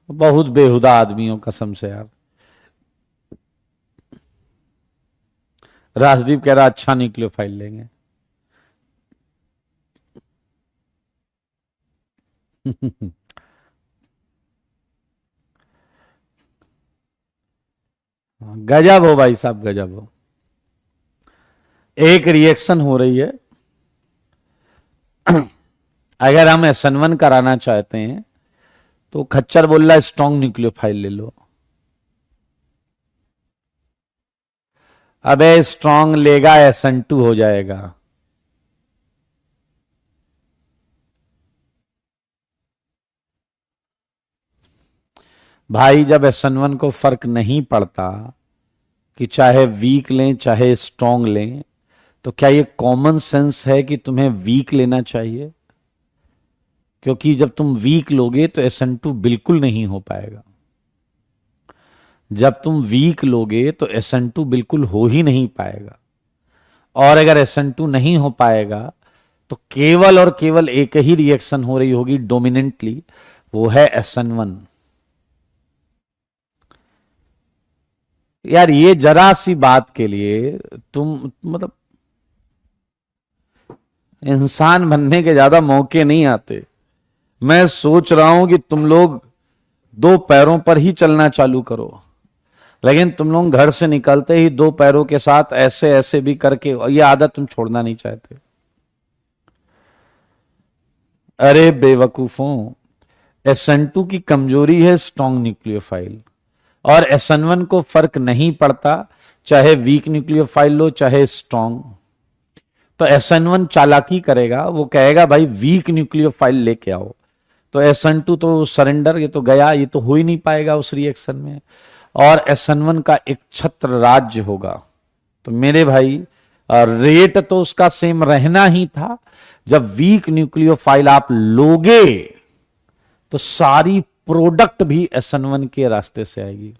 बहुत बेहुदा आदमियों कसम से यार। राजदीप कह रहा अच्छा न्यूक्लियो फाइल लेंगे। गजब हो भाई साहब, गजब हो। एक रिएक्शन हो रही है, अगर हम SN1 कराना चाहते हैं तो खच्चर बोल रहा है स्ट्रॉन्ग न्यूक्लियोफाइल ले लो। अबे स्ट्रॉन्ग लेगा SN2 हो जाएगा। भाई जब SN1 को फर्क नहीं पड़ता कि चाहे वीक लें चाहे स्ट्रॉन्ग लें, तो क्या ये कॉमन सेंस है कि तुम्हें वीक लेना चाहिए? क्योंकि जब तुम वीक लोगे तो SN2 बिल्कुल नहीं हो पाएगा। जब तुम वीक लोगे तो SN2 बिल्कुल हो ही नहीं पाएगा। और अगर SN2 नहीं हो पाएगा तो केवल और केवल एक ही रिएक्शन हो रही होगी डोमिनेंटली, वो है SN1। यार ये जरा सी बात के लिए तुम मतलब इंसान बनने के ज्यादा मौके नहीं आते। मैं सोच रहा हूं कि तुम लोग दो पैरों पर ही चलना चालू करो, लेकिन तुम लोग घर से निकलते ही दो पैरों के साथ ऐसे ऐसे भी करके ये आदत तुम छोड़ना नहीं चाहते। अरे बेवकूफों, SN2 की कमजोरी है स्ट्रॉन्ग न्यूक्लियोफाइल, और SN1 को फर्क नहीं पड़ता चाहे वीक न्यूक्लियोफाइल लो चाहे स्ट्रॉन्ग। तो SN1 चालाकी करेगा, वो कहेगा भाई वीक न्यूक्लियोफाइल लेके आओ, तो SN2 तो सरेंडर, ये तो गया, ये तो हो ही नहीं पाएगा उस रिएक्शन में, और SN1 का एक छत्र राज्य होगा। तो मेरे भाई रेट तो उसका सेम रहना ही था। जब वीक न्यूक्लियोफाइल आप लोगे तो सारी प्रोडक्ट भी SN1 के रास्ते से आएगी,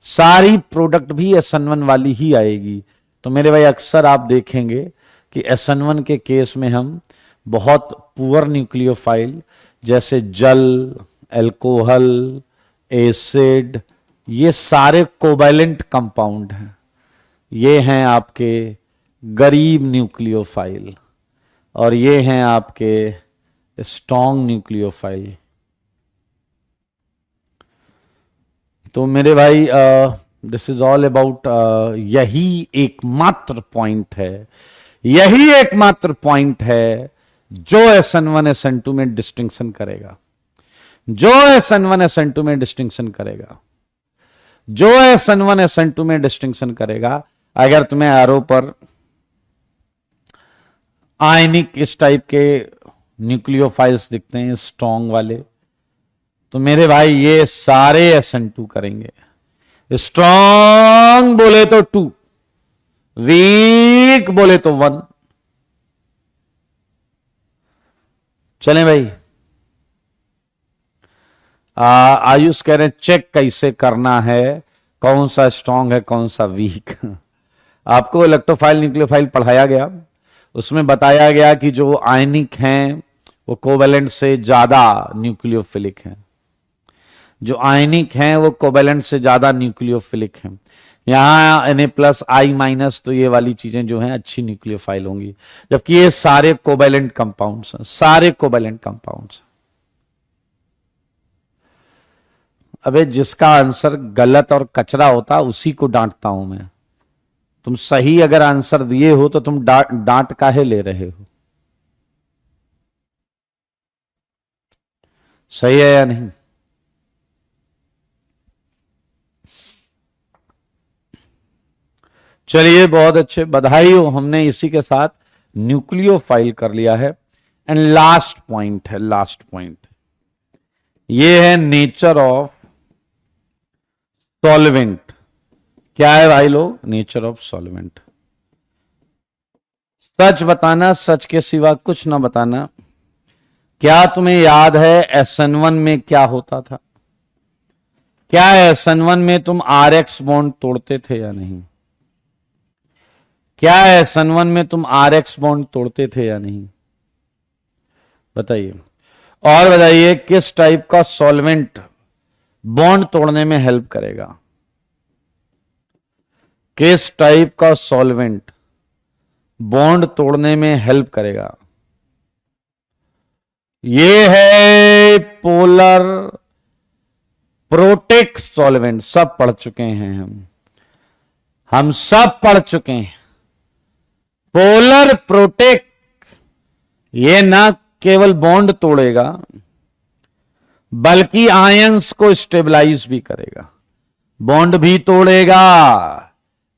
सारी प्रोडक्ट भी SN1 वाली ही आएगी। तो मेरे भाई अक्सर आप देखेंगे कि SN1 के केस में हम बहुत पुअर न्यूक्लियोफाइल जैसे जल, एल्कोहल, एसिड, ये सारे कोवैलेंट कंपाउंड हैं, ये हैं आपके गरीब न्यूक्लियोफाइल, और ये हैं आपके स्ट्रॉन्ग न्यूक्लियोफाइल। तो मेरे भाई दिस इज ऑल अबाउट, यही एकमात्र पॉइंट है, यही एकमात्र पॉइंट है जो SN1 SN2 में डिस्टिंक्शन करेगा, जो SN1 SN2 में डिस्टिंक्शन करेगा, जो SN1 SN2 में डिस्टिंक्शन करेगा। अगर तुम्हें एरो पर आयनिक इस टाइप के न्यूक्लियोफाइल्स दिखते हैं स्ट्रॉन्ग वाले, तो मेरे भाई ये सारे SN2 करेंगे। स्ट्रॉन्ग बोले तो 2, वीक बोले तो 1। चलें भाई। आयुष कह रहे हैं चेक कैसे करना है, कौन सा स्ट्रांग है कौन सा वीक। आपको इलेक्ट्रोफाइल न्यूक्लियोफाइल पढ़ाया गया, उसमें बताया गया कि जो आयनिक हैं वो कोवेलेंट से ज्यादा न्यूक्लियोफिलिक हैं, जो आयनिक हैं वो कोवेलेंट से ज्यादा न्यूक्लियोफिलिक हैं। यहां Na+I- तो ये वाली चीजें जो हैं अच्छी न्यूक्लियोफाइल होंगी, जबकि ये सारे कोवेलेंट कंपाउंड्स हैं, सारे कोवेलेंट कंपाउंड्स। अबे जिसका आंसर गलत और कचरा होता उसी को डांटता हूं मैं। तुम सही अगर आंसर दिए हो तो तुम डांट काहे ले रहे हो? सही है या नहीं? चलिए बहुत अच्छे, बधाई हो, हमने इसी के साथ न्यूक्लियोफाइल कर लिया है। एंड लास्ट पॉइंट है, लास्ट पॉइंट ये है नेचर ऑफ सॉल्वेंट। क्या है भाई लोग? Nature of solvent. सच बताना, सच के सिवा कुछ ना बताना। क्या तुम्हें याद है SN1 में क्या होता था? क्या SN1 में तुम RX बॉन्ड तोड़ते थे या नहीं? क्या SN1 में तुम RX बॉन्ड तोड़ते थे या नहीं? बताइए। और बताइए किस टाइप का सॉल्वेंट बॉन्ड तोड़ने में हेल्प करेगा? किस टाइप का सॉल्वेंट बॉन्ड तोड़ने में हेल्प करेगा? ये है पोलर प्रोटेक सॉल्वेंट। सब पढ़ चुके हैं हम सब पढ़ चुके हैं। पोलर प्रोटेक ये ना केवल बॉन्ड तोड़ेगा बल्कि आयंस को स्टेबलाइज भी करेगा। बॉन्ड भी तोड़ेगा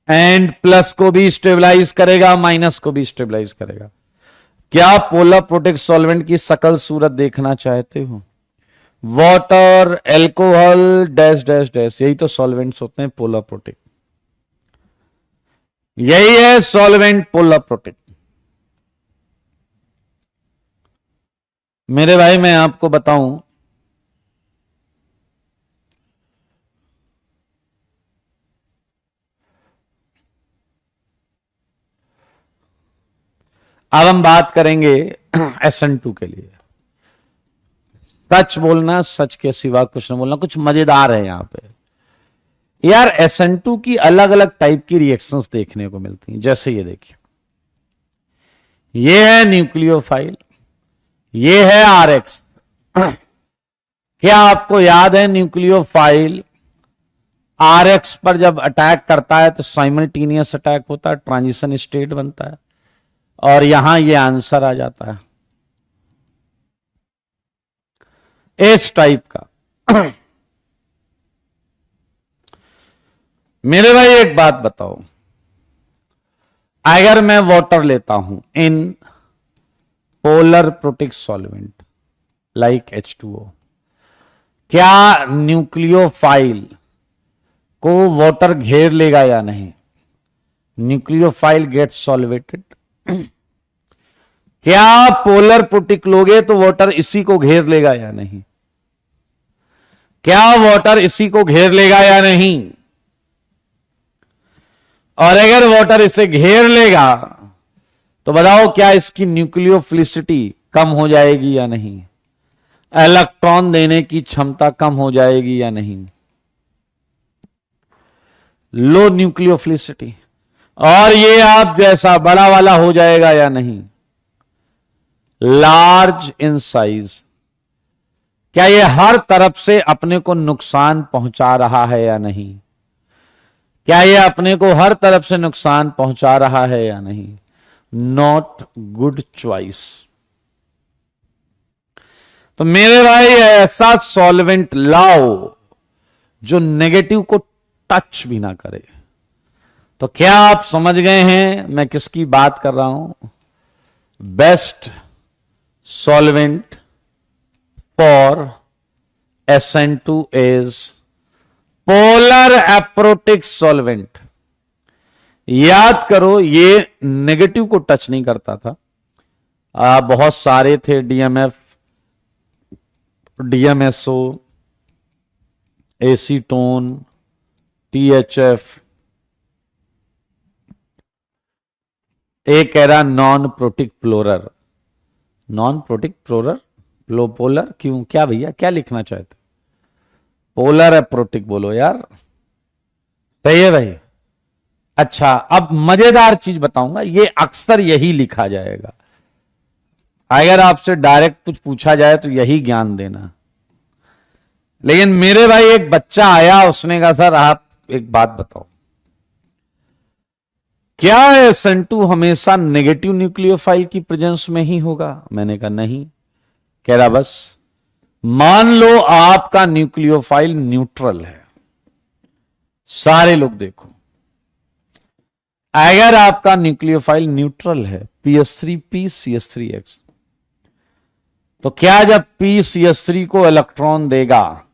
एंड प्लस को भी स्टेबलाइज करेगा, माइनस को भी स्टेबलाइज करेगा। क्या पोलर प्रोटेक सॉल्वेंट की सकल सूरत देखना चाहते हो? Water, alcohol, dash dash dash, यही तो सॉल्वेंट्स होते हैं पोलर प्रोटेक। यही है सॉल्वेंट पोलर प्रोटेक। मेरे भाई मैं आपको बताऊं, अब हम बात करेंगे SN2 के लिए। सच बोलना, सच के सिवा कुछ न बोलना। कुछ मजेदार है यहां पे यार। SN2 की अलग अलग टाइप की रिएक्शंस देखने को मिलती हैं। जैसे ये देखिए, ये है न्यूक्लियोफाइल, ये है RX। क्या आपको याद है न्यूक्लियोफाइल RX पर जब अटैक करता है तो साइमल्टेनियस अटैक होता है, ट्रांजिशन स्टेट बनता है, और यहां ये आंसर आ जाता है इस टाइप का। मेरे भाई एक बात बताओ, अगर मैं वाटर लेता हूं in polar protic solvent like H2O, क्या न्यूक्लियोफाइल को वाटर घेर लेगा या नहीं? Nucleophile get solvated. क्या पोलर प्रोटेक लोगे तो वाटर इसी को घेर लेगा या नहीं? क्या वाटर इसी को घेर लेगा या नहीं? और अगर वाटर इसे घेर लेगा तो बताओ क्या इसकी न्यूक्लियोफिलिसिटी कम हो जाएगी या नहीं? इलेक्ट्रॉन देने की क्षमता कम हो जाएगी या नहीं? लो न्यूक्लियोफिलिसिटी। और ये आप जैसा बड़ा वाला हो जाएगा या नहीं? Large in size. क्या ये हर तरफ से अपने को नुकसान पहुंचा रहा है या नहीं? क्या ये अपने को हर तरफ से नुकसान पहुंचा रहा है या नहीं? Not good choice. तो मेरे भाई ऐसा सॉल्वेंट लाओ जो नेगेटिव को टच भी ना करे। तो क्या आप समझ गए हैं मैं किसकी बात कर रहा हूं? Best solvent for SN2 is polar aprotic solvent. याद करो ये नेगेटिव को टच नहीं करता था। बहुत सारे थे, DMF, DMSO, एसीटोन, THF। एक कह रहा non protic polar. Non protic polar, polar क्यों, क्या भैया क्या लिखना चाहते? पोलर है प्रोटिक बोलो यार, सही है भाई। अच्छा, अब मजेदार चीज बताऊंगा, ये अक्सर यही लिखा जाएगा। अगर आपसे डायरेक्ट कुछ पूछा जाए तो यही ज्ञान देना। लेकिन मेरे भाई एक बच्चा आया, उसने कहा सर आप एक बात बताओ, क्या SN2 हमेशा नेगेटिव न्यूक्लियोफाइल की प्रेजेंस में ही होगा? मैंने कहा नहीं। कह रहा बस मान लो आपका न्यूक्लियोफाइल न्यूट्रल है, सारे लोग देखो, अगर आपका न्यूक्लियोफाइल न्यूट्रल है PS3P CH3X, तो क्या जब PCH3 को इलेक्ट्रॉन देगा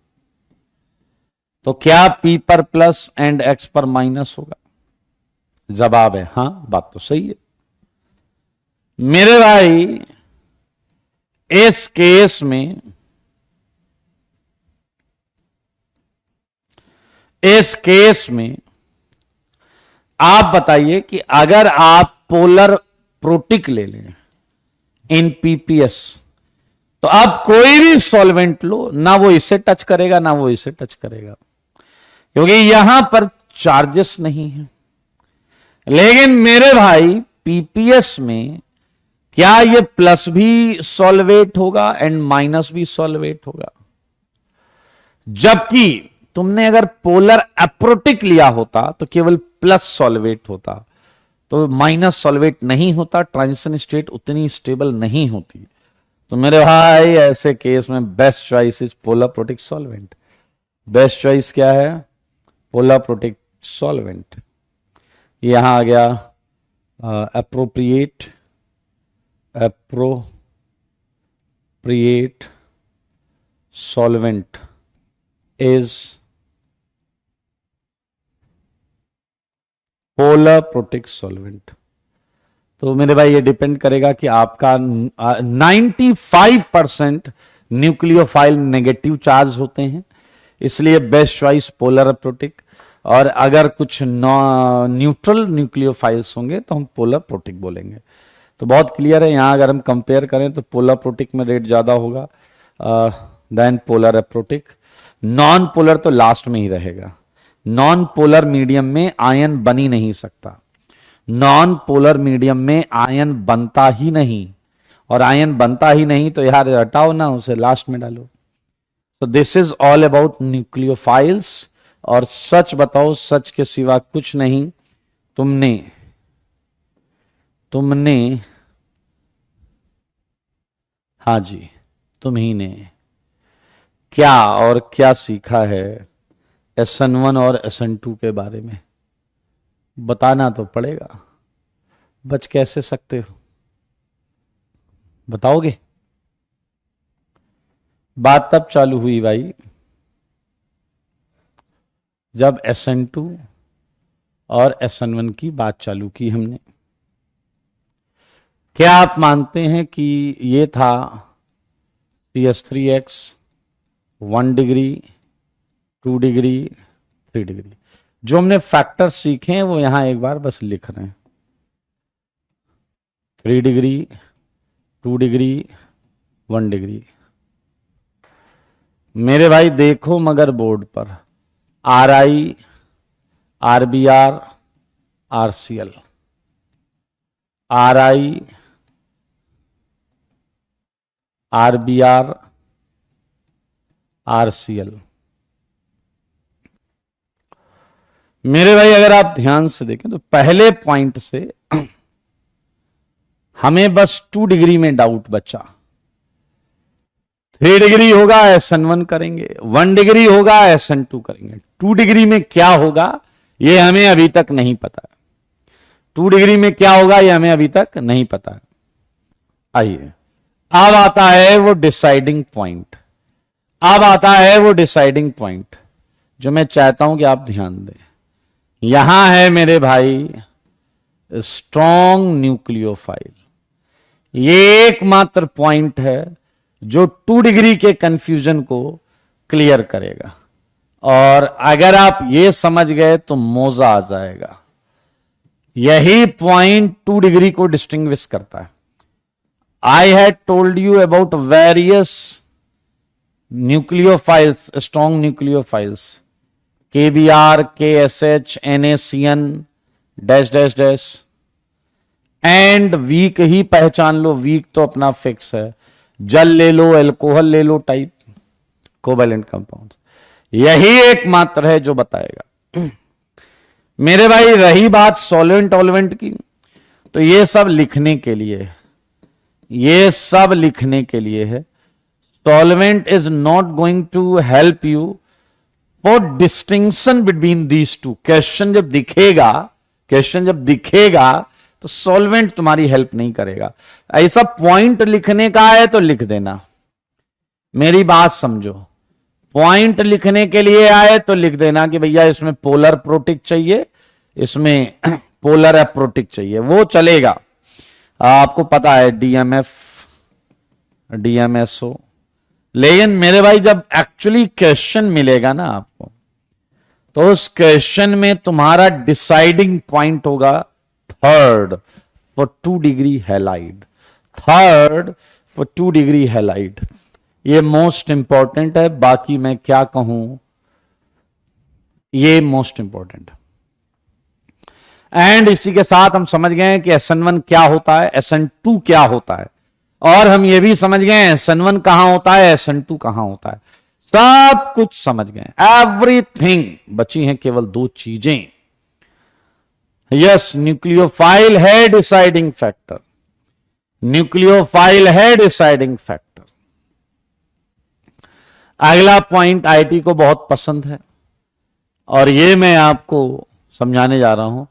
तो क्या P पर प्लस एंड X पर माइनस होगा? जवाब है हां, बात तो सही है मेरे भाई। इस केस में, आप बताइए कि अगर आप पोलर प्रोटिक ले लें इन PPS, तो आप कोई भी सॉल्वेंट लो ना, वो इसे टच करेगा ना वो इसे टच करेगा, क्योंकि यहां पर चार्जेस नहीं है। लेकिन मेरे भाई PPS में क्या ये प्लस भी सॉल्वेट होगा एंड माइनस भी सॉल्वेट होगा? जबकि तुमने अगर पोलर अप्रोटिक लिया होता तो केवल प्लस सॉल्वेट होता, तो माइनस सॉल्वेट नहीं होता, ट्रांजिशन स्टेट उतनी स्टेबल नहीं होती। तो मेरे भाई ऐसे केस में best choice is polar protic solvent. Best choice क्या है? Polar protic solvent. यहां आ गया appropriate solvent is polar protic solvent. तो मेरे भाई ये डिपेंड करेगा कि आपका 95% न्यूक्लियोफाइल नेगेटिव चार्ज होते हैं, इसलिए बेस्ट चॉइस पोलर प्रोटिक। और अगर कुछ न्यूट्रल न्यूक्लियोफाइल्स होंगे तो हम पोलर प्रोटिक बोलेंगे। तो बहुत क्लियर है, यहां अगर हम कंपेयर करें तो पोलर प्रोटिक में रेट ज्यादा होगा then polar aprotic. Non polar तो लास्ट में ही रहेगा। नॉन पोलर मीडियम में आयन बन ही नहीं सकता, नॉन पोलर मीडियम में आयन बनता ही नहीं, और आयन बनता ही नहीं तो यार हटाओ ना, उसे लास्ट में डालो। तो this is all about nucleophiles. और सच बताओ, सच के सिवा कुछ नहीं। तुमने हाँ जी, तुम ही ने क्या और क्या सीखा है SN1 और SN2 के बारे में? बताना तो पड़ेगा, बच कैसे सकते हो? बताओगे? बात तब चालू हुई भाई जब SN2 और SN1 की बात चालू की हमने। क्या आप मानते हैं कि ये था CH3X 1 डिग्री, 2 डिग्री, 3 डिग्री? जो हमने फैक्टर सीखे हैं वो यहां एक बार बस लिख रहे हैं। 3 डिग्री, 2 डिग्री, 1 डिग्री। मेरे भाई देखो मगर बोर्ड पर RI, RBr, RCl, RI, RBr, RCl। मेरे भाई अगर आप ध्यान से देखें तो पहले पॉइंट से हमें बस 2 डिग्री में डाउट बचा। 3 डिग्री होगा SN1 करेंगे, 1 डिग्री होगा SN2 करेंगे, 2 डिग्री में क्या होगा ये हमें अभी तक नहीं पता। 2 डिग्री में क्या होगा ये हमें अभी तक नहीं पता। आइए, अब आता है वो डिसाइडिंग पॉइंट। जो मैं चाहता हूं कि आप ध्यान दें। यहां है मेरे भाई स्ट्रॉन्ग न्यूक्लियोफाइल। ये एकमात्र पॉइंट है जो 2 डिग्री के कंफ्यूजन को क्लियर करेगा। और अगर आप ये समझ गए तो मौजा आ जाएगा। यही पॉइंट 2 डिग्री को डिस्टिंग्विश करता है। I had told you about various nucleophiles, strong nucleophiles, KBr, KSH, NaCN dash dash dash, and weak ही पहचान लो। वीक तो अपना फिक्स है, जल ले लो, एल्कोहल ले लो, टाइप कोवैलेंट कंपाउंड्स। यही एकमात्र है जो बताएगा। मेरे भाई रही बात सॉल्वेंट ऑल्वेंट की, तो ये सब लिखने के लिए है, ये सब लिखने के लिए है। Solvent is not going to help you for distinction between these two. Question जब दिखेगा तो सॉल्वेंट तुम्हारी हेल्प नहीं करेगा। ऐसा पॉइंट लिखने का है तो लिख देना, मेरी बात समझो। पॉइंट लिखने के लिए आए तो लिख देना कि भैया इसमें पोलर प्रोटिक चाहिए, इसमें पोलर एप्रोटिक चाहिए, वो चलेगा। आपको पता है DMF, DMSO। लेकिन मेरे भाई जब एक्चुअली क्वेश्चन मिलेगा ना आपको, तो उस क्वेश्चन में तुम्हारा डिसाइडिंग पॉइंट होगा third for 2 degree halide. Third for 2 degree halide, ये मोस्ट इंपॉर्टेंट है। बाकी मैं क्या कहूं, ये मोस्ट इंपॉर्टेंट है। एंड इसी के साथ हम समझ गए कि SN1 क्या होता है, SN2 क्या होता है, और हम ये भी समझ गए SN1 कहां होता है, SN2 कहां होता है। सब कुछ समझ गए, एवरीथिंग। बची हैं केवल 2 चीजें। यस, न्यूक्लियोफाइल है डिसाइडिंग फैक्टर, न्यूक्लियोफाइल है डिसाइडिंग फैक्टर। अगला पॉइंट आईटी को बहुत पसंद है, और ये मैं आपको समझाने जा रहा हूं,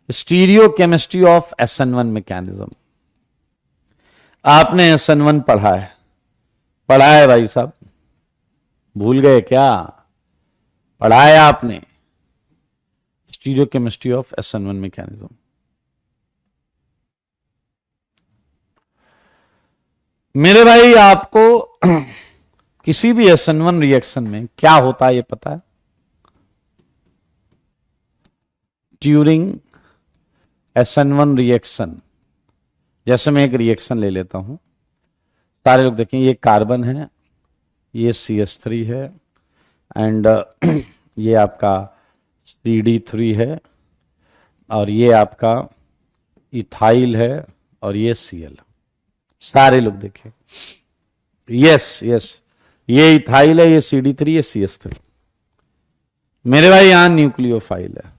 stereo chemistry of SN1 mechanism. आपने SN1 पढ़ा है भाई साहब, भूल गए क्या? पढ़ा है आपने stereo chemistry of SN1 mechanism. मेरे भाई आपको किसी भी SN1 रिएक्शन में क्या होता है ये पता है? ड्यूरिंग SN1 रिएक्शन, जैसे मैं एक रिएक्शन ले लेता हूं, सारे लोग देखें, ये कार्बन है, ये CH3 है, एंड ये आपका CD3 है, और ये आपका इथाइल है, और ये Cl। सारे लोग देखें, यस यस, ये इथाइल है, ये CD3, ये CH3। मेरे भाई यहां न्यूक्लियोफाइल है,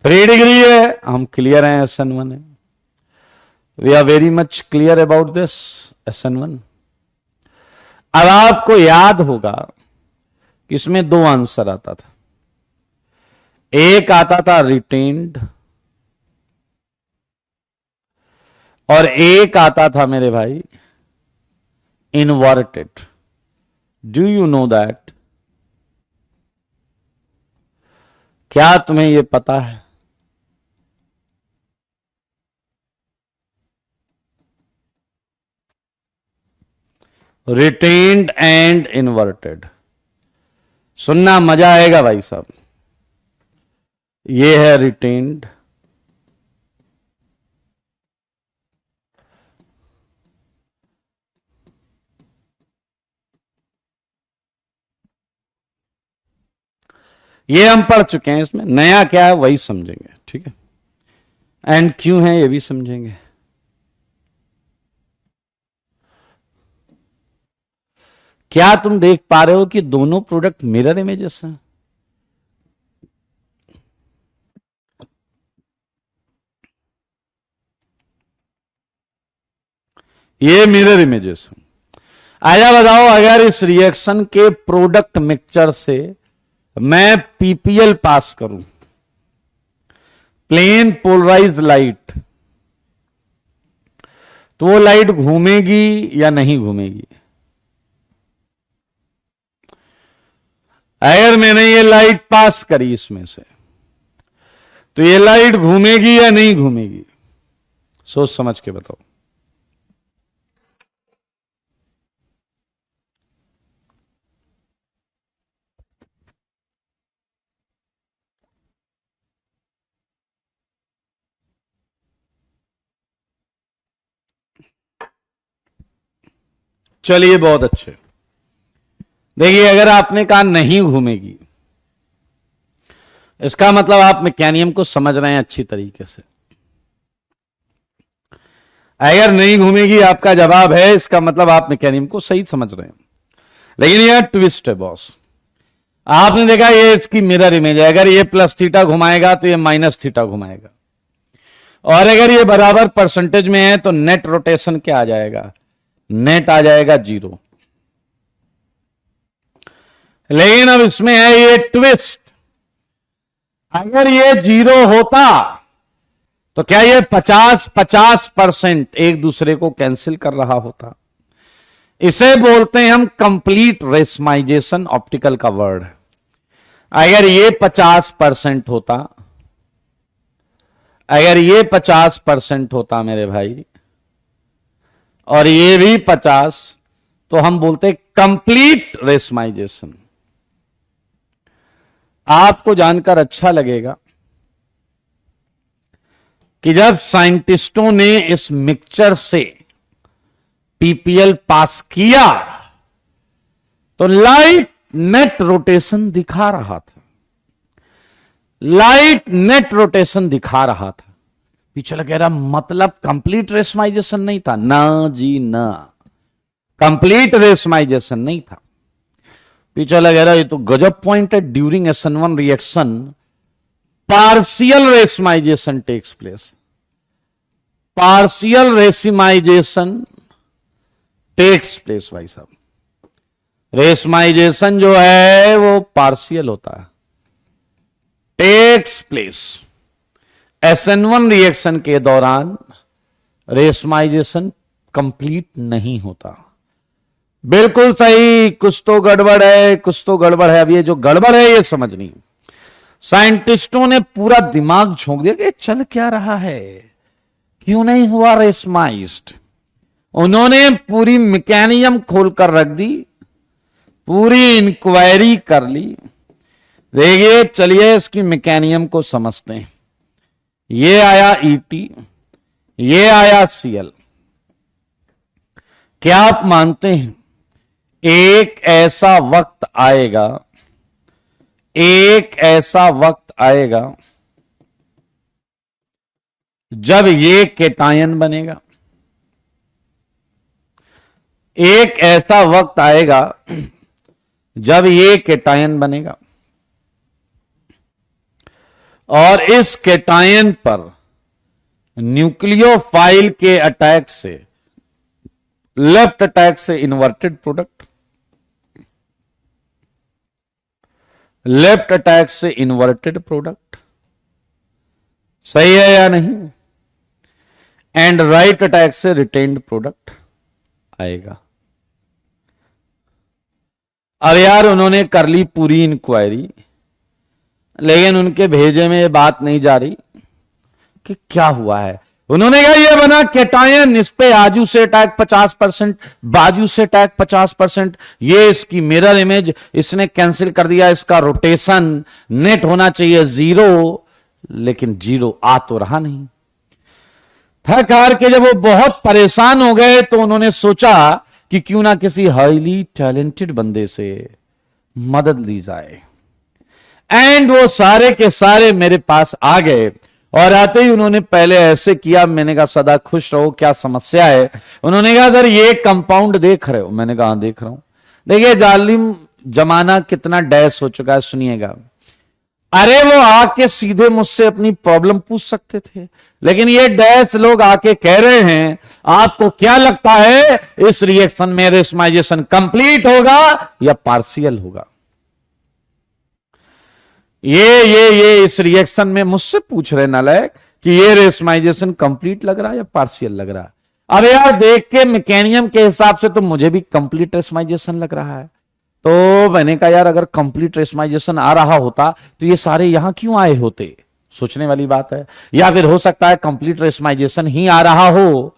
3 डिग्री है, हम क्लियर हैं, SN1 है। We are very much clear about this SN1। अब आपको याद होगा कि इसमें 2 आंसर आता था। एक आता था रिटेन्ड, और एक आता था मेरे भाई inverted. Do you know that? क्या तुम्हें यह पता है? रिटेन्ड एंड इनवर्टेड, सुनना मजा आएगा भाई साहब। ये है रिटेन्ड, ये हम पढ़ चुके हैं, इसमें नया क्या है वही समझेंगे, ठीक है? एंड क्यों है ये भी समझेंगे। क्या तुम देख पा रहे हो कि दोनों प्रोडक्ट मिरर इमेजेस हैं? ये मिरर इमेजेस हैं। आया बताओ, अगर इस रिएक्शन के प्रोडक्ट मिक्सचर से मैं PPL पास करूं, प्लेन पोलराइज लाइट, तो वो लाइट घूमेगी या नहीं घूमेगी? अगर मैंने ये लाइट पास करी इसमें से, तो ये लाइट घूमेगी या नहीं घूमेगी? सोच समझ के बताओ। चलिए बहुत अच्छे। देखिए अगर आपने कहा नहीं घूमेगी, इसका मतलब आप मैकेनियम को समझ रहे हैं अच्छी तरीके से। अगर नहीं घूमेगी आपका जवाब है, इसका मतलब आप मैकेनियम को सही समझ रहे हैं। लेकिन यह ट्विस्ट है बॉस। आपने देखा ये इसकी मिरर इमेज है, अगर ये प्लस थीटा घुमाएगा तो ये माइनस थीटा घुमाएगा, और अगर ये बराबर परसेंटेज में है तो नेट रोटेशन क्या आ जाएगा, नेट आ जाएगा 0। लेकिन अब इसमें है ये ट्विस्ट, अगर ये 0 होता तो क्या ये 50-50% एक दूसरे को कैंसिल कर रहा होता। इसे बोलते हैं हम कंप्लीट रेशमाइजेशन, ऑप्टिकल का वर्ड है। अगर ये 50% होता, अगर ये 50% होता मेरे भाई, और ये भी 50, तो हम बोलते कंप्लीट रेशमाइजेशन। आपको जानकर अच्छा लगेगा कि जब साइंटिस्टों ने इस मिक्सचर से पीपीएल पास किया तो लाइट नेट रोटेशन दिखा रहा था, लाइट नेट रोटेशन दिखा रहा था। पीछे लग रहा मतलब कंप्लीट रेशमाइजेशन नहीं था, ना जी ना, कंप्लीट रेशमाइजेशन नहीं था। पीछे लग रहा ये तो गजब पॉइंट है, during SN1 reaction partial racemisation takes place, partial racemisation takes place. भाई साहब रेशमाइजेशन जो है वो पार्शियल होता है, टेक्स प्लेस। SN1 रिएक्शन के दौरान रेशमाइजेशन कंप्लीट नहीं होता। बिल्कुल सही, कुछ तो गड़बड़ है, कुछ तो गड़बड़ है। अब ये जो गड़बड़ है ये समझनी, साइंटिस्टों ने पूरा दिमाग झोंक दिया कि चल क्या रहा है, क्यों नहीं हुआ रेशमाइज्ड। उन्होंने पूरी मैकेनिज्म खोलकर रख दी, पूरी इंक्वायरी कर ली। देखिए चलिए इसकी मैकेनिज्म को समझते हैं। ये आया ET, ये आया Cl। क्या आप मानते हैं एक ऐसा वक्त आएगा, एक ऐसा वक्त आएगा जब ये केटायन बनेगा, एक ऐसा वक्त आएगा जब ये केटायन बनेगा, और इस केटायन पर न्यूक्लियोफाइल के अटैक से, लेफ्ट अटैक से इन्वर्टेड प्रोडक्ट, लेफ्ट अटैक से इन्वर्टेड प्रोडक्ट, सही है या नहीं, एंड राइट अटैक से रिटेन्ड प्रोडक्ट आएगा। अब यार उन्होंने कर ली पूरी इंक्वायरी, लेकिन उनके भेजे में ये बात नहीं जा रही कि क्या हुआ है। उन्होंने कहा ये बना केटायन, इस पे आजू से अटैक 50%, बाजू से अटैक 50%, ये इसकी मिरर इमेज इसने कैंसिल कर दिया, इसका रोटेशन नेट होना चाहिए 0, लेकिन 0 आ तो रहा नहीं। थक हार के जब वो बहुत परेशान हो गए तो उन्होंने सोचा कि क्यों ना किसी हाईली टैलेंटेड बंदे से मदद ली जाए। एंड वो सारे के सारे मेरे पास आ गए, और आते ही उन्होंने पहले ऐसे किया, मैंने कहा सदा खुश रहो, क्या समस्या है। उन्होंने कहा सर ये कंपाउंड देख रहे हो, मैंने कहा देख रहा हूं। देखिए जालिम जमाना कितना डैश हो चुका है, सुनिएगा। अरे वो आके सीधे मुझसे अपनी प्रॉब्लम पूछ सकते थे, लेकिन ये डैश लोग आके कह रहे हैं आपको क्या लगता है इस रिएक्शन में रेशमाइजेशन कंप्लीट होगा या पार्शियल होगा। ये इस रिएक्शन में मुझसे पूछ रहे नालायक कि ये रेशमाइजेशन कंप्लीट लग रहा है या पार्शियल लग रहा है। अब यार देख के मैकेनिज्म के हिसाब से तो मुझे भी कंप्लीट रेशमाइजेशन लग रहा है। तो मैंने कहा यार अगर कंप्लीट रेशमाइजेशन आ रहा होता तो ये सारे यहां क्यों आए होते, सोचने वाली बात है। या फिर हो सकता है कंप्लीट रेशमाइजेशन ही आ रहा हो,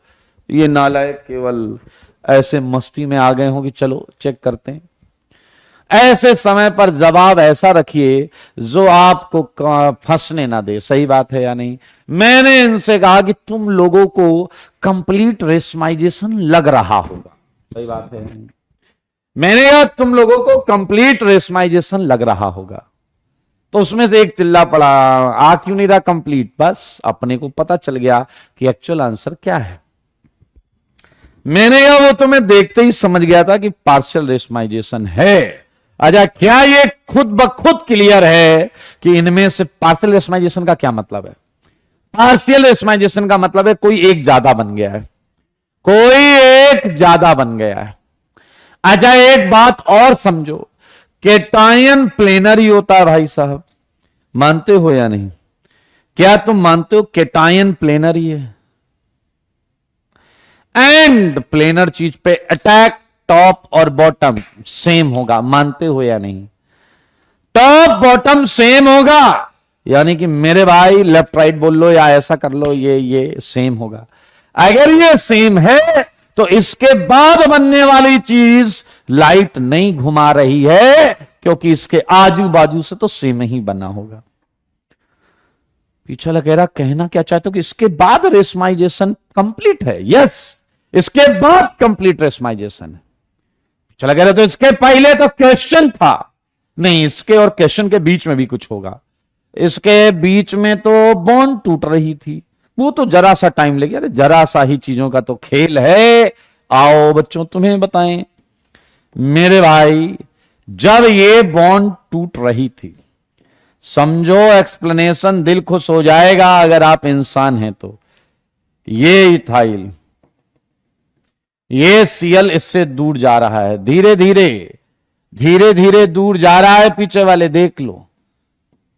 ये नालायक केवल ऐसे मस्ती में आ गए हो कि चलो चेक करते हैं। ऐसे समय पर जवाब ऐसा रखिए जो आपको फंसने ना दे, सही बात है या नहीं। मैंने इनसे कहा कि तुम लोगों को कंप्लीट रेशमाइजेशन लग रहा होगा, सही बात है। मैंने कहा तुम लोगों को कंप्लीट रेशमाइजेशन लग रहा होगा, तो उसमें से एक चिल्ला पड़ा आ क्यों नहीं रहा कंप्लीट। बस अपने को पता चल गया कि एक्चुअल आंसर क्या है। मैंने कहा वो तो मैं देखते ही समझ गया था कि पार्शियल रेशमाइजेशन है। अच्छा, क्या ये खुद ब खुद क्लियर है कि इनमें से पार्शियल रेशमाइजेशन का क्या मतलब है? पार्शियल रेशमाइजेशन का मतलब है कोई एक ज्यादा बन गया है, कोई एक ज्यादा बन गया है। अच्छा, एक बात और समझो, केटायन प्लेनरी होता है भाई साहब, मानते हो या नहीं? क्या तुम मानते हो केटायन प्लेनरी है? एंड प्लेनर चीज पे अटैक टॉप और बॉटम सेम होगा, मानते हो या नहीं? टॉप बॉटम सेम होगा, यानी कि मेरे भाई लेफ्ट राइट बोल लो या ऐसा कर लो, ये सेम होगा। अगर ये सेम है तो इसके बाद बनने वाली चीज लाइट नहीं घुमा रही है, क्योंकि इसके आजू बाजू से तो सेम ही बना होगा। पीछे कह रहा, कहना क्या चाहते हो कि इसके बाद रेशमाइजेशन कंप्लीट है? यस, इसके बाद कंप्लीट रेशमाइजेशन है। चला कह रहा तो इसके पहले तो क्वेश्चन था। नहीं, इसके और क्वेश्चन के बीच में भी कुछ होगा। इसके बीच में तो बॉन्ड टूट रही थी, वो तो जरा सा टाइम लगे। अरे जरा सा ही चीजों का तो खेल है। आओ बच्चों तुम्हें बताएं मेरे भाई, जब ये बॉन्ड टूट रही थी, समझो एक्सप्लेनेशन दिल खुश हो जाएगा अगर आप इंसान हैं तो। ये इथाइल, ये सीएल इससे दूर जा रहा है, धीरे धीरे दूर जा रहा है। पीछे वाले देख लो,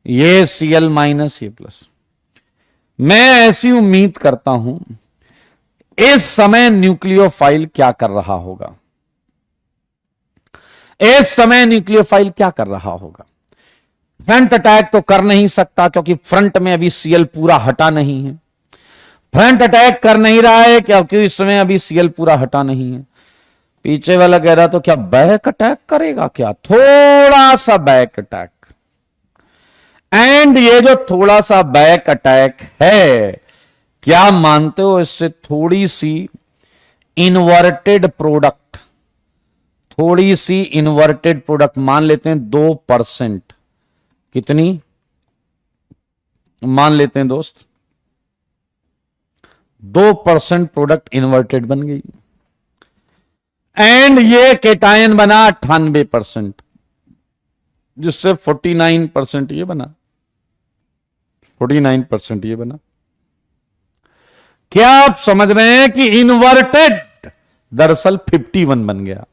ये सीएल माइनस ये प्लस। मैं ऐसी उम्मीद करता हूं इस समय न्यूक्लियोफाइल क्या कर रहा होगा, इस समय न्यूक्लियोफाइल क्या कर रहा होगा। फ्रंट अटैक तो कर नहीं सकता, क्योंकि फ्रंट में अभी सीएल पूरा हटा नहीं है। फ्रंट अटैक कर नहीं रहा है क्योंकि इस समय अभी सीएल पूरा हटा नहीं है। पीछे वाला कह रहा तो क्या बैक अटैक करेगा क्या? थोड़ा सा बैक अटैक। एंड ये जो थोड़ा सा बैक अटैक है, क्या मानते हो इससे थोड़ी सी इन्वर्टेड प्रोडक्ट, थोड़ी सी इन्वर्टेड प्रोडक्ट मान लेते हैं 2%। कितनी मान लेते हैं दोस्त? 2% प्रोडक्ट इन्वर्टेड बन गई। एंड ये केटायन बना 98%, जिससे 49% ये बना, 49% ये बना। क्या आप समझ रहे हैं कि इन्वर्टेड दरअसल 51 बन गया।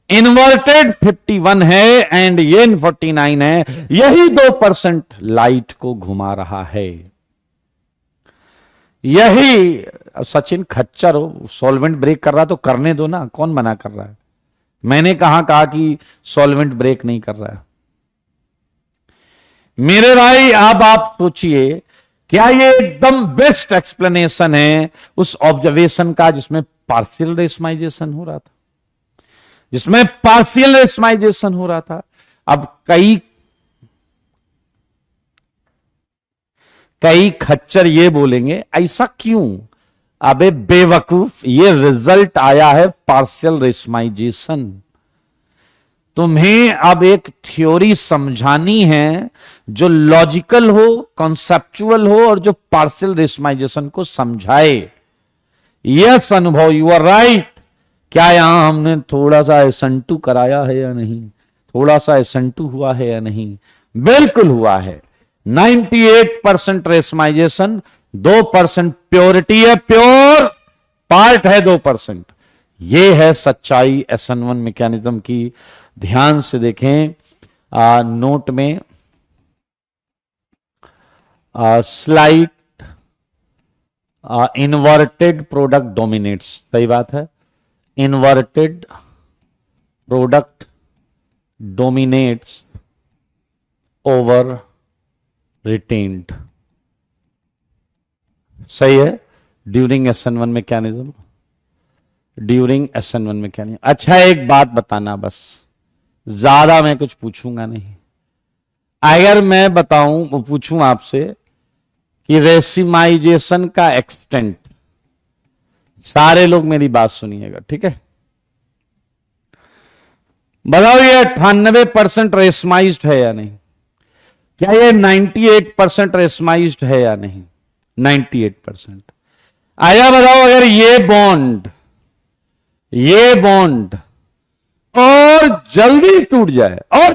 इन्वर्टेड 51 है एंड ये 49 है। यही 2% लाइट को घुमा रहा है। यही सचिन खच्चर हो, सॉल्वेंट ब्रेक कर रहा तो करने दो ना, कौन मना कर रहा है? मैंने कहा कि सॉल्वेंट ब्रेक नहीं कर रहा है। मेरे भाई अब आप सोचिए, क्या ये एकदम बेस्ट एक्सप्लेनेशन है उस ऑब्जर्वेशन का जिसमें पार्शियल रेशमाइजेशन हो रहा था, जिसमें पार्शियल रेशमाइजेशन हो रहा था। अब कई खच्चर ये बोलेंगे ऐसा क्यों? अबे बेवकूफ, ये रिजल्ट आया है पार्शियल रेशमाइजेशन। तुम्हें अब एक थ्योरी समझानी है जो लॉजिकल हो, कॉन्सेप्चुअल हो और जो पार्शियल रेशमाइजेशन को समझाए। यस अनुभव, यू आर राइट। क्या यहां हमने थोड़ा सा SN2 कराया है या नहीं? थोड़ा सा SN2 हुआ है या नहीं? बिल्कुल हुआ है। 98% रेशमाइजेशन, 2% प्योरिटी है, प्योर पार्ट है 2%। ये है सच्चाई SN1 मैकेनिज्म की। ध्यान से देखें नोट में, स्लाइट इन्वर्टेड प्रोडक्ट डोमिनेट्स। सही बात है, inverted product dominates over retained. सही है, during SN1 mechanism, during SN1 mechanism. अच्छा, एक बात बताना, बस ज्यादा मैं कुछ पूछूंगा नहीं। अगर मैं बताऊं, पूछूं आपसे कि रेसिमाइजेशन का एक्सटेंट सारे लोग मेरी बात सुनिएगा, ठीक है। बताओ ये 98% रेशमाइज्ड है या नहीं? क्या ये 98% रेशमाइज्ड है या नहीं? 98%। आया बताओ, अगर ये बॉन्ड और जल्दी टूट जाए, और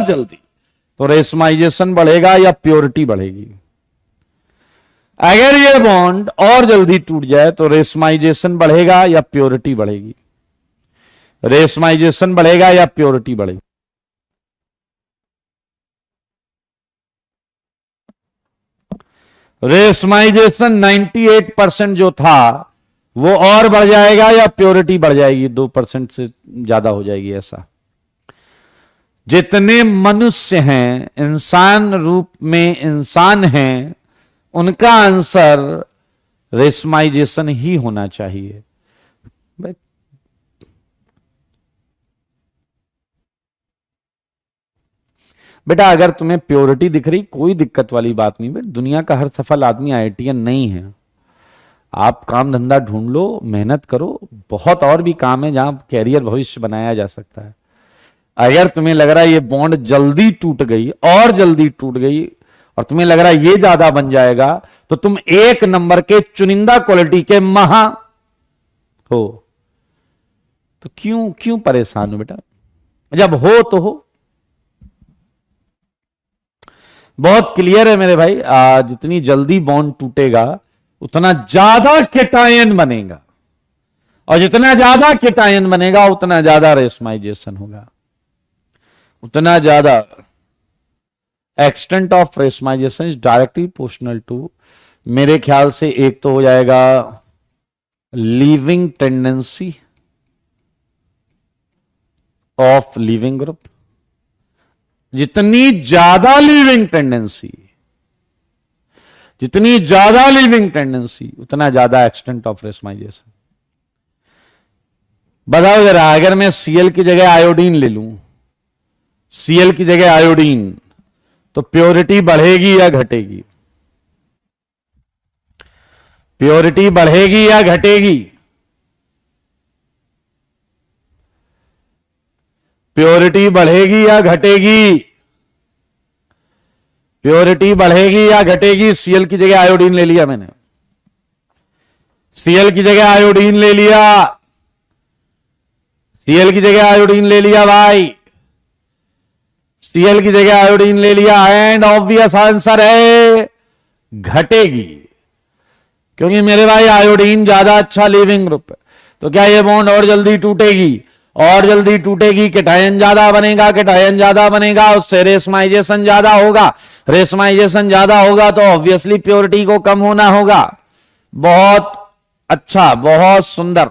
जल्दी तो रेशमाइजेशन बढ़ेगा या प्योरिटी बढ़ेगी? अगर ये बॉन्ड और जल्दी टूट जाए तो रेशमाइजेशन बढ़ेगा या प्योरिटी बढ़ेगी? रेशमाइजेशन बढ़ेगा या प्योरिटी बढ़ेगी? रेशमाइजेशन 98% जो था वो और बढ़ जाएगा या प्योरिटी बढ़ जाएगी? 2% से ज्यादा हो जाएगी। ऐसा जितने मनुष्य हैं, इंसान रूप में इंसान हैं, उनका आंसर रेशमाइजेशन ही होना चाहिए। बेटा अगर तुम्हें प्योरिटी दिख रही, कोई दिक्कत वाली बात नहीं। बेटा दुनिया का हर सफल आदमी आईआईटीएन नहीं है। आप काम धंधा ढूंढ लो, मेहनत करो, बहुत और भी काम है जहां कैरियर भविष्य बनाया जा सकता है। अगर तुम्हें लग रहा है ये बॉन्ड जल्दी टूट गई और जल्दी टूट गई और तुम्हें लग रहा है ये ज्यादा बन जाएगा, तो तुम एक नंबर के चुनिंदा क्वालिटी के महा हो। तो क्यों परेशान हो बेटा? जब हो तो हो। बहुत क्लियर है मेरे भाई, जितनी जल्दी बॉन्ड टूटेगा उतना ज्यादा केटायन बनेगा, और जितना ज्यादा केटायन बनेगा उतना ज्यादा रेशमाइजेशन होगा, उतना ज्यादा। Extent of racemisation is directly proportional to, मेरे ख्याल से एक तो हो जाएगा leaving tendency of leaving group. जितनी ज्यादा लीविंग टेंडेंसी उतना ज्यादा एक्सटेंट ऑफ रेशमाइजेशन। बताओ जरा, अगर मैं सीएल की जगह आयोडीन ले लूं, सीएल की जगह आयोडीन, तो प्योरिटी बढ़ेगी या घटेगी? प्योरिटी बढ़ेगी या घटेगी? प्योरिटी बढ़ेगी या घटेगी? प्योरिटी बढ़ेगी या घटेगी? सीएल की जगह आयोडीन ले लिया मैंने, सीएल की जगह आयोडीन ले लिया, सीएल की जगह आयोडीन ले लिया भाई, सीएल की जगह आयोडीन ले लिया, एंड ऑब्वियस आंसर है घटेगी। क्योंकि मेरे भाई आयोडीन ज्यादा अच्छा लीविंग ग्रुप है, तो क्या ये बॉन्ड और जल्दी टूटेगी? और जल्दी टूटेगी, केटायन ज्यादा बनेगा, केटायन ज्यादा बनेगा, उससे रेशमाइजेशन ज्यादा होगा, रेशमाइजेशन ज्यादा होगा तो ऑब्वियसली प्योरिटी को कम होना होगा। बहुत अच्छा, बहुत सुंदर।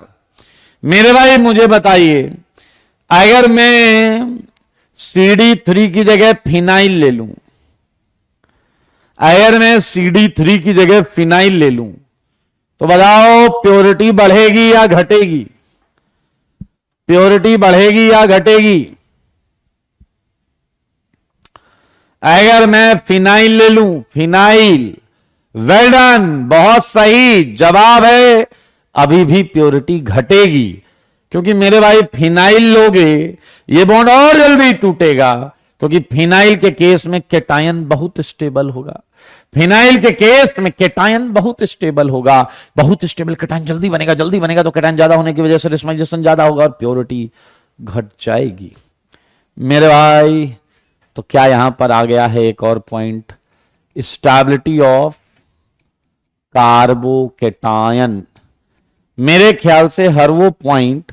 मेरे भाई मुझे बताइए, अगर मैं CD3 की जगह फिनाइल ले लूं, अगर मैं CD3 की जगह फिनाइल ले लूं, तो बताओ प्योरिटी बढ़ेगी या घटेगी? प्योरिटी बढ़ेगी या घटेगी? अगर मैं फिनाइल ले लूं, फिनाइल, वेल डन, बहुत सही जवाब है, अभी भी प्योरिटी घटेगी। क्योंकि मेरे भाई फिनाइल लोगे, ये बॉन्ड और जल्दी टूटेगा, क्योंकि फिनाइल के केस में केटायन बहुत स्टेबल होगा। फिनाइल के केस में केटायन बहुत स्टेबल होगा, बहुत स्टेबल केटायन जल्दी बनेगा तो केटायन ज्यादा होने की वजह से रेशमाइजेशन ज्यादा होगा और प्योरिटी घट जाएगी। मेरे भाई तो क्या यहां पर आ गया है एक और पॉइंट, स्टेबिलिटी ऑफ कार्बोकेटायन। मेरे ख्याल से हर वो पॉइंट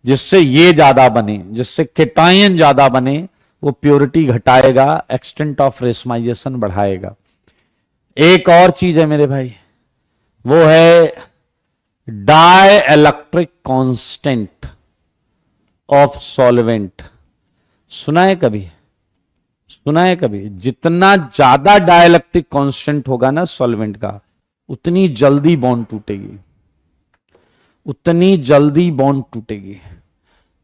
जिससे ये ज्यादा बने, जिससे केटायन ज्यादा बने, वो प्योरिटी घटाएगा, एक्सटेंट ऑफ रेशमाइजेशन बढ़ाएगा। एक और चीज है मेरे भाई, वो है dielectric constant of solvent. सुना है कभी? जितना ज्यादा डाई इलेक्ट्रिक कांस्टेंट होगा ना सॉल्वेंट का, उतनी जल्दी बॉन्ड टूटेगी,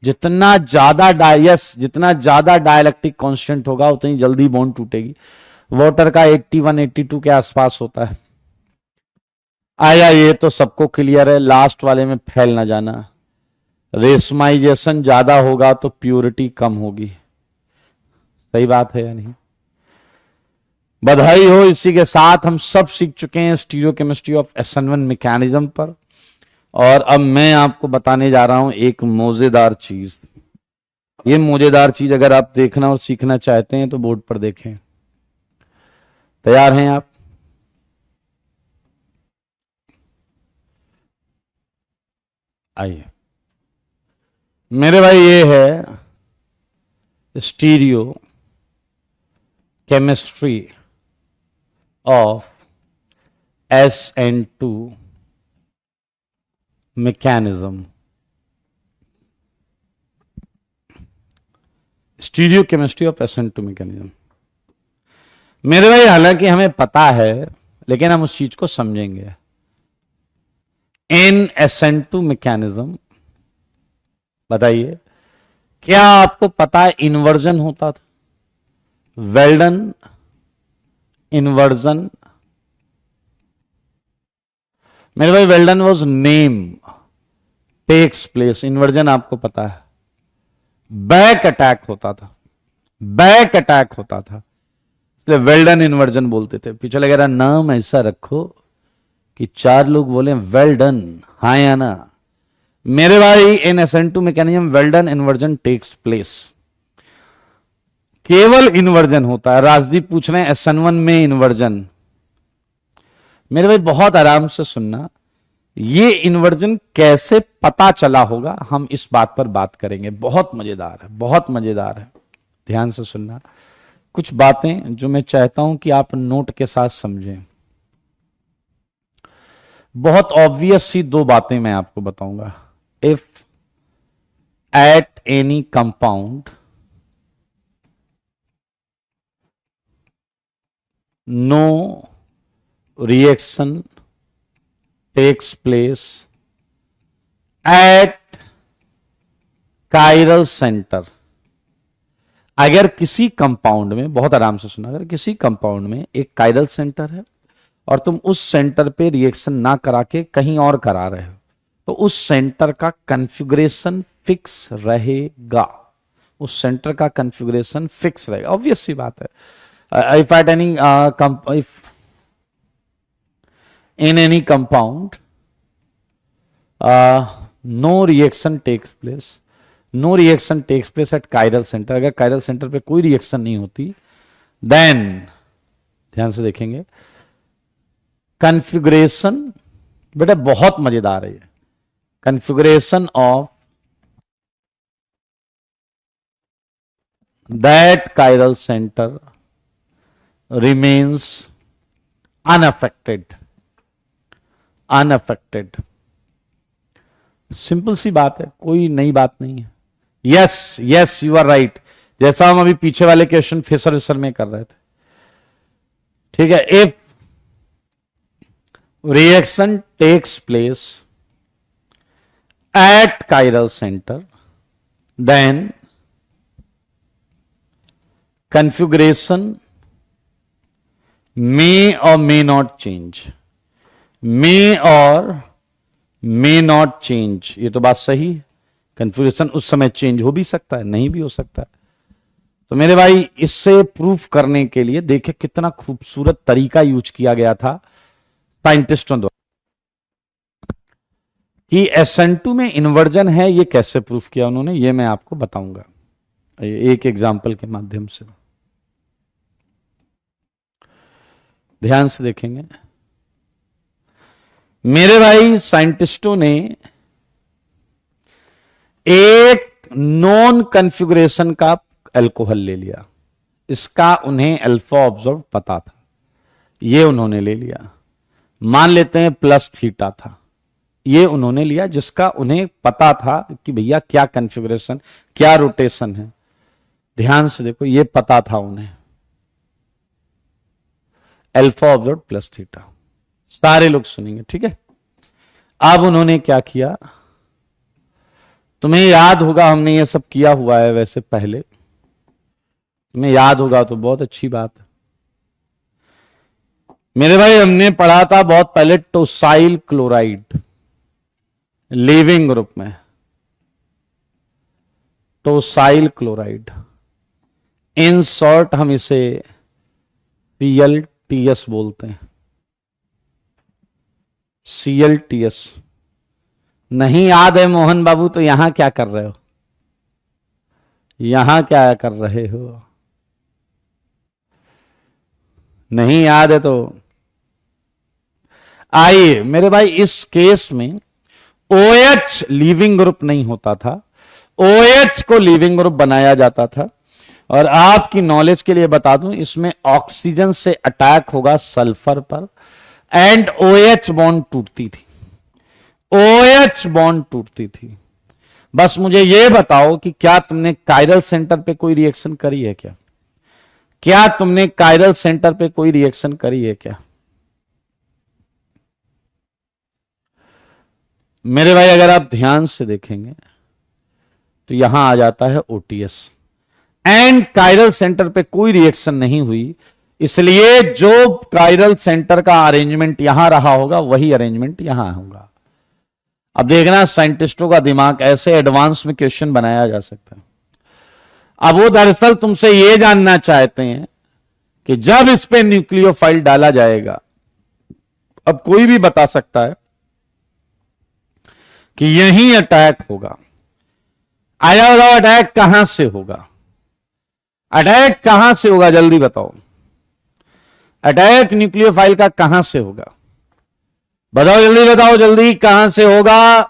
जितना ज्यादा डाई इलेक्ट्रिक कांस्टेंट होगा उतनी जल्दी बॉन्ड टूटेगी। वाटर का 81-82 के आसपास होता है, आया, ये तो सबको क्लियर है, लास्ट वाले में फैल ना जाना। रेशमाइजेशन ज्यादा होगा तो प्योरिटी कम होगी। सही बात है या नहीं? बधाई हो, इसी के साथ हम सब सीख चुके हैं स्टीरियोकेमिस्ट्री ऑफ SN1 मैकेनिज्म पर। और अब मैं आपको बताने जा रहा हूं एक मजेदार चीज। ये मजेदार चीज अगर आप देखना और सीखना चाहते हैं तो बोर्ड पर देखें। तैयार हैं आप? आइए मेरे भाई, ये है stereo chemistry of SN2 mechanism. Stereo chemistry of SN2 mechanism. मेरे भाई, हालांकि हमें पता है लेकिन हम उस चीज को समझेंगे। इन SN2 मैकेनिज्म, बताइए क्या आपको पता है इन्वर्जन होता था? Walden inversion. मेरे भाई, Walden was name takes place, inversion आपको पता है बैक अटैक होता था, बैक अटैक होता था, इसलिए वेल्डन इन्वर्जन बोलते थे। पीछे लगेगा नाम ऐसा रखो कि चार लोग बोले वेल डन, हाँ या ना। मेरे भाई, in SN2 mechanism Walden inversion takes place, केवल इन्वर्जन होता है। राजदीप पूछ रहे हैं SN1 में इन्वर्जन। मेरे भाई बहुत आराम से सुनना, ये इन्वर्जन कैसे पता चला होगा हम इस बात पर बात करेंगे। बहुत मजेदार है, बहुत मजेदार है, ध्यान से सुनना। कुछ बातें जो मैं चाहता हूं कि आप नोट के साथ समझें। बहुत ऑब्वियस सी दो बातें मैं आपको बताऊंगा। If at any compound no reaction takes place at chiral center, अगर किसी कंपाउंड में, बहुत आराम से सुना, अगर किसी कंपाउंड में एक कायरल सेंटर है और तुम उस सेंटर पे रिएक्शन ना करा के कहीं और करा रहे हो तो उस सेंटर का कॉन्फ़िगरेशन फिक्स रहेगा। उस सेंटर का कॉन्फ़िगरेशन फिक्स रहेगा, ऑब्वियस सी बात है। If at any if in any compound no reaction takes place, no reaction takes place at chiral center, अगर chiral center पे कोई रिएक्शन नहीं होती, then ध्यान से देखेंगे कॉन्फ़िगरेशन, बेटा बहुत मजेदार है ये, configuration of that chiral center remains unaffected, unaffected. Simple सी बात है, कोई नई बात नहीं है। Yes yes, you are right, जैसा हम अभी पीछे वाले क्वेश्चन फेसर वेसर में कर रहे थे। ठीक है, if reaction takes place at chiral centre then configuration may और मे नॉट चेंज, मे और मे नॉट चेंज, ये तो बात सही है। कन्फ्यूजन उस समय चेंज हो भी सकता है, नहीं भी हो सकता है। तो मेरे भाई, इससे प्रूफ करने के लिए देखिए कितना खूबसूरत तरीका यूज किया गया था साइंटिस्टों द्वारा कि SN2 में इन्वर्जन है। ये कैसे प्रूफ किया उन्होंने, ये मैं आपको बताऊंगा एक एग्जाम्पल के माध्यम से। ध्यान से देखेंगे मेरे भाई, साइंटिस्टों ने एक नॉन कॉन्फ़िगरेशन का अल्कोहल ले लिया, इसका उन्हें अल्फा ऑब्जर्व पता था, ये उन्होंने ले लिया। मान लेते हैं प्लस थीटा था, ये उन्होंने लिया जिसका उन्हें पता था कि भैया क्या कॉन्फ़िगरेशन, क्या रोटेशन है। ध्यान से देखो, ये पता था उन्हें, अल्फा ऑब्जर्व प्लस थीटा। सारे लोग सुनेंगे, ठीक है। अब उन्होंने क्या किया, तुम्हें याद होगा, हमने ये सब किया हुआ है वैसे पहले, तुम्हें याद होगा तो बहुत अच्छी बात है। मेरे भाई हमने पढ़ा था बहुत पहले टोसाइल क्लोराइड लीविंग ग्रुप में, टोसाइल क्लोराइड, इन शॉर्ट हम इसे ClTs बोलते हैं। ClTs नहीं याद है मोहन बाबू तो यहां क्या कर रहे हो, यहां क्या कर रहे हो, नहीं याद है तो आइए मेरे भाई, इस केस में OH लीविंग ग्रुप नहीं होता था, OH को लीविंग ग्रुप बनाया जाता था। और आपकी नॉलेज के लिए बता दूं, इसमें ऑक्सीजन से अटैक होगा सल्फर पर एंड OH बॉन्ड टूटती थी, OH बॉन्ड टूटती थी। बस मुझे यह बताओ कि क्या तुमने कायरल सेंटर पे कोई रिएक्शन करी है क्या, क्या तुमने कायरल सेंटर पे कोई रिएक्शन करी है क्या? मेरे भाई अगर आप ध्यान से देखेंगे तो यहां आ जाता है OTS एंड कायरल सेंटर पे कोई रिएक्शन नहीं हुई, इसलिए जो कायरल सेंटर का अरेंजमेंट यहां रहा होगा वही अरेंजमेंट यहां होगा। अब देखना साइंटिस्टों का दिमाग, ऐसे एडवांस में क्वेश्चन बनाया जा सकता है। अब वो दरअसल तुमसे ये जानना चाहते हैं कि जब इस पे न्यूक्लियोफाइल डाला जाएगा, अब कोई भी बता सकता है कि यही अटैक होगा। आया बताओ अटैक कहां से होगा, अटैक कहां से होगा, जल्दी बताओ, अटैक न्यूक्लियोफाइल का कहां से होगा, बताओ जल्दी बताओ, जल्दी कहां से होगा?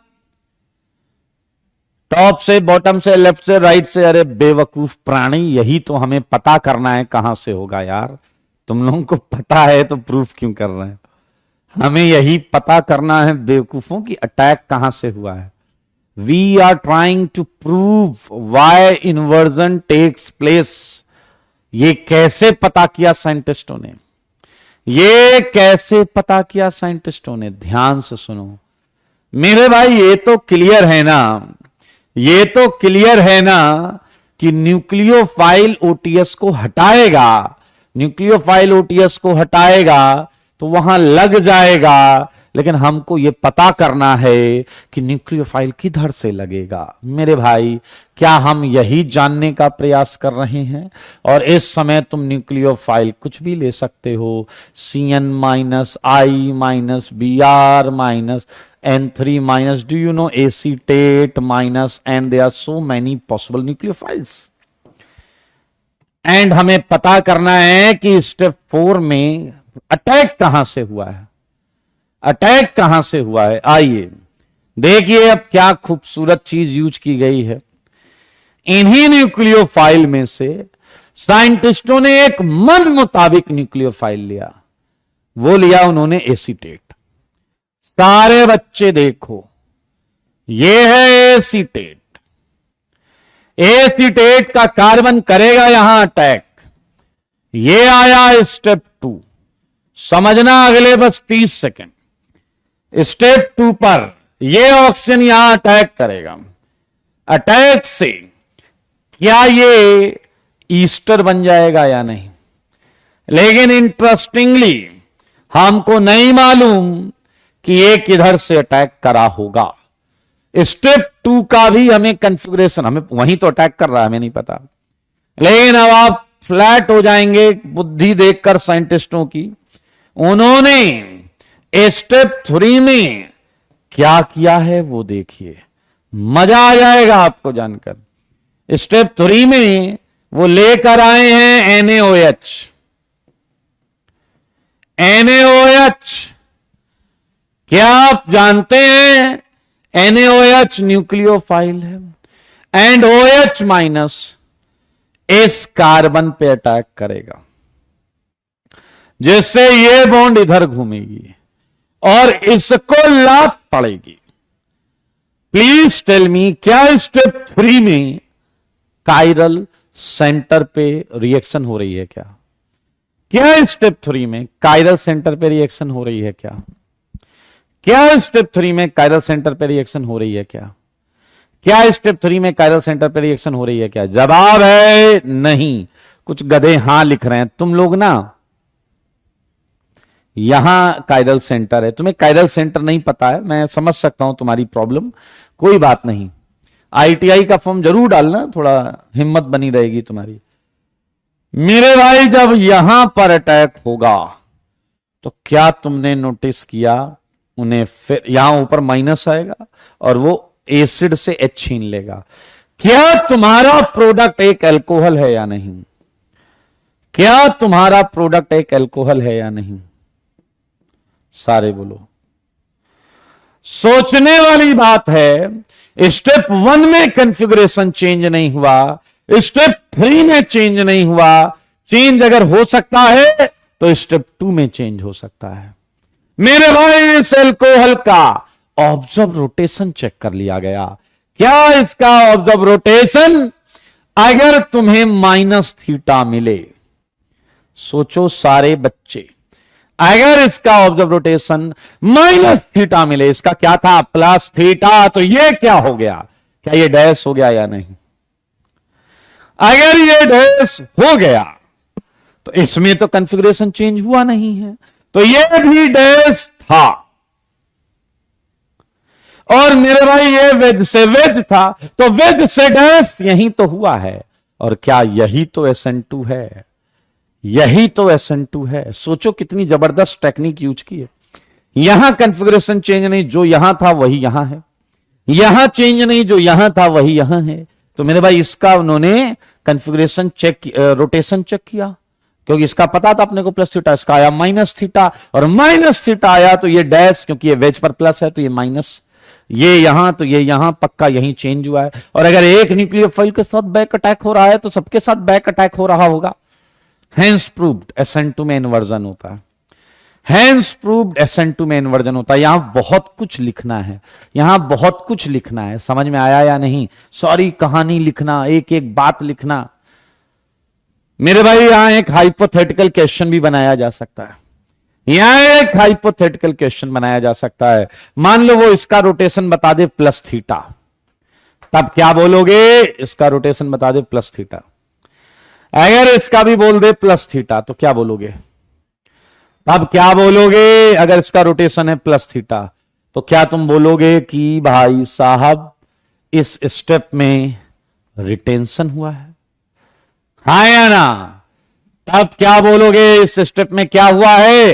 टॉप से, बॉटम से, लेफ्ट से, राइट से? अरे बेवकूफ प्राणी, यही तो हमें पता करना है कहां से होगा यार। तुम लोगों को पता है तो प्रूफ क्यों कर रहे हैं? हमें यही पता करना है बेवकूफों की अटैक कहां से हुआ है। We are trying to prove why inversion takes place. ये कैसे पता किया साइंटिस्टों ने, ये कैसे पता किया साइंटिस्टों ने? ध्यान से सुनो मेरे भाई, ये तो क्लियर है ना, ये तो क्लियर है ना कि न्यूक्लियोफाइल OTS को हटाएगा, न्यूक्लियोफाइल OTS को हटाएगा तो वहां लग जाएगा, लेकिन हमको यह पता करना है कि न्यूक्लियोफाइल किधर से लगेगा। मेरे भाई क्या हम यही जानने का प्रयास कर रहे हैं? और इस समय तुम न्यूक्लियोफाइल कुछ भी ले सकते हो, CN minus I minus BR minus N3 minus, do you know, acetate minus, and there are so many possible nucleophiles. And हमें पता करना है कि स्टेप 4 में अटैक कहां से हुआ है, अटैक कहां से हुआ है। आइए देखिए अब क्या खूबसूरत चीज यूज की गई है। इन्हीं न्यूक्लियोफाइल में से साइंटिस्टों ने एक मन मुताबिक न्यूक्लियोफाइल लिया, वो लिया उन्होंने एसीटेट। सारे बच्चे देखो, ये है एसीटेट, एसीटेट का कार्बन करेगा यहां अटैक। ये आया स्टेप 2, समझना अगले बस 30 सेकेंड। स्टेप 2 पर ये ऑक्सीजन यहां अटैक करेगा, अटैक से क्या ये ईस्टर बन जाएगा या नहीं? लेकिन इंटरेस्टिंगली हमको नहीं मालूम कि ये किधर से अटैक करा होगा। स्टेप 2 का भी हमें कॉन्फ़िगरेशन, हमें वहीं तो अटैक कर रहा है, हमें नहीं पता। लेकिन अब आप फ्लैट हो जाएंगे बुद्धि देखकर साइंटिस्टों की। उन्होंने स्टेप 3 में क्या किया है वो देखिए, मजा आ जाएगा आपको जानकर। स्टेप 3 में वो लेकर आए हैं NaOH। NaOH क्या आप जानते हैं? NaOH न्यूक्लियोफाइल है एंड OH माइनस इस कार्बन पे अटैक करेगा, जिससे ये बॉन्ड इधर घूमेगी और इसको लात पड़ेगी। प्लीज टेल मी, क्या स्टेप 3 में कायरल सेंटर पे रिएक्शन हो रही है क्या? क्या स्टेप 3 में कायरल सेंटर पे रिएक्शन हो रही है क्या? क्या स्टेप 3 में कायरल सेंटर पे रिएक्शन हो रही है क्या? क्या स्टेप 3 में कायरल सेंटर पे रिएक्शन हो रही है क्या? जवाब है नहीं। कुछ गधे हां लिख रहे हैं। तुम लोग ना यहां कायरल सेंटर है, तुम्हें कायरल सेंटर नहीं पता है, मैं समझ सकता हूं तुम्हारी प्रॉब्लम, कोई बात नहीं। आईटीआई का फॉर्म जरूर डालना, थोड़ा हिम्मत बनी रहेगी तुम्हारी। मेरे भाई जब यहां पर अटैक होगा तो क्या तुमने नोटिस किया, उन्हें फिर यहां ऊपर माइनस आएगा और वो एसिड से एच छीन लेगा। क्या तुम्हारा प्रोडक्ट एक एल्कोहल है या नहीं? क्या तुम्हारा प्रोडक्ट एक एल्कोहल है या नहीं? सारे बोलो। सोचने वाली बात है, स्टेप 1 में कॉन्फ़िगरेशन चेंज नहीं हुआ, स्टेप 3 में चेंज नहीं हुआ। चेंज अगर हो सकता है तो स्टेप 2 में चेंज हो सकता है। मेरे भाई इस एल्कोहल का ऑब्जर्व रोटेशन चेक कर लिया गया। क्या इसका ऑब्जर्व रोटेशन अगर तुम्हें माइनस थीटा मिले, सोचो सारे बच्चे, अगर इसका ऑब्जर्व रोटेशन माइनस थीटा मिले, इसका क्या था प्लस थीटा, तो ये क्या हो गया? क्या ये डैश हो गया या नहीं? अगर ये डैश हो गया तो इसमें तो कॉन्फ़िगरेशन चेंज हुआ नहीं है, तो ये भी डैश था। और मेरे भाई ये वेज से वेज था, तो वेज से डैश यही तो हुआ है। और क्या यही तो SN2 है? यही तो SN2 है। सोचो कितनी जबरदस्त टेक्निक यूज की है। यहां कॉन्फ़िगरेशन चेंज नहीं, जो यहां था वही यहां है। यहां चेंज नहीं, जो यहां था वही यहां है। तो मेरे भाई इसका उन्होंने कॉन्फ़िगरेशन चेक, रोटेशन चेक किया, क्योंकि इसका पता था अपने को प्लस थीटा, इसका आया माइनस थीटा, और माइनस थीटा आया तो ये डैश, क्योंकि ये वेज पर प्लस है तो ये माइनस, ये यहां तो ये यहां, पक्का यही चेंज हुआ है। और अगर एक न्यूक्लियोफाइल के साथ बैक अटैक हो रहा है तो सबके साथ बैक अटैक हो रहा होगा। हैंस प्रूव्ड SN2 में इन्वर्जन होता है। हैंस प्रूव्ड SN2 में इन्वर्जन होता है। यहां बहुत कुछ लिखना है, यहां बहुत कुछ लिखना है। समझ में आया या नहीं? सॉरी, कहानी लिखना, एक एक बात लिखना। मेरे भाई यहां एक हाइपोथेटिकल क्वेश्चन भी बनाया जा सकता है। यहां एक हाइपोथेटिकल क्वेश्चन बनाया जा सकता है। मान लो वो इसका रोटेशन बता दे प्लस थीटा, तब क्या बोलोगे? इसका रोटेशन बता दे प्लस थीटा। अगर इसका भी बोल दे प्लस थीटा तो क्या बोलोगे? तब क्या बोलोगे? अगर इसका रोटेशन है प्लस थीटा तो क्या तुम बोलोगे कि भाई साहब इस स्टेप में रिटेंशन हुआ है? हाँ या ना? तब क्या बोलोगे? इस स्टेप में क्या हुआ है?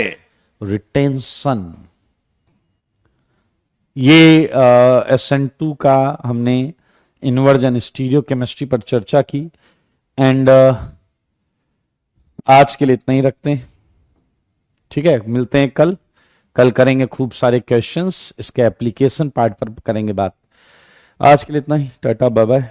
रिटेंशन। ये SN2 का हमने इन्वर्जन स्टीरियो केमिस्ट्री पर चर्चा की। एंड आज के लिए इतना ही रखते हैं, ठीक है? मिलते हैं कल करेंगे खूब सारे क्वेश्चंस, इसके एप्लीकेशन पार्ट पर करेंगे बात। आज के लिए इतना ही, टाटा बाय बाय।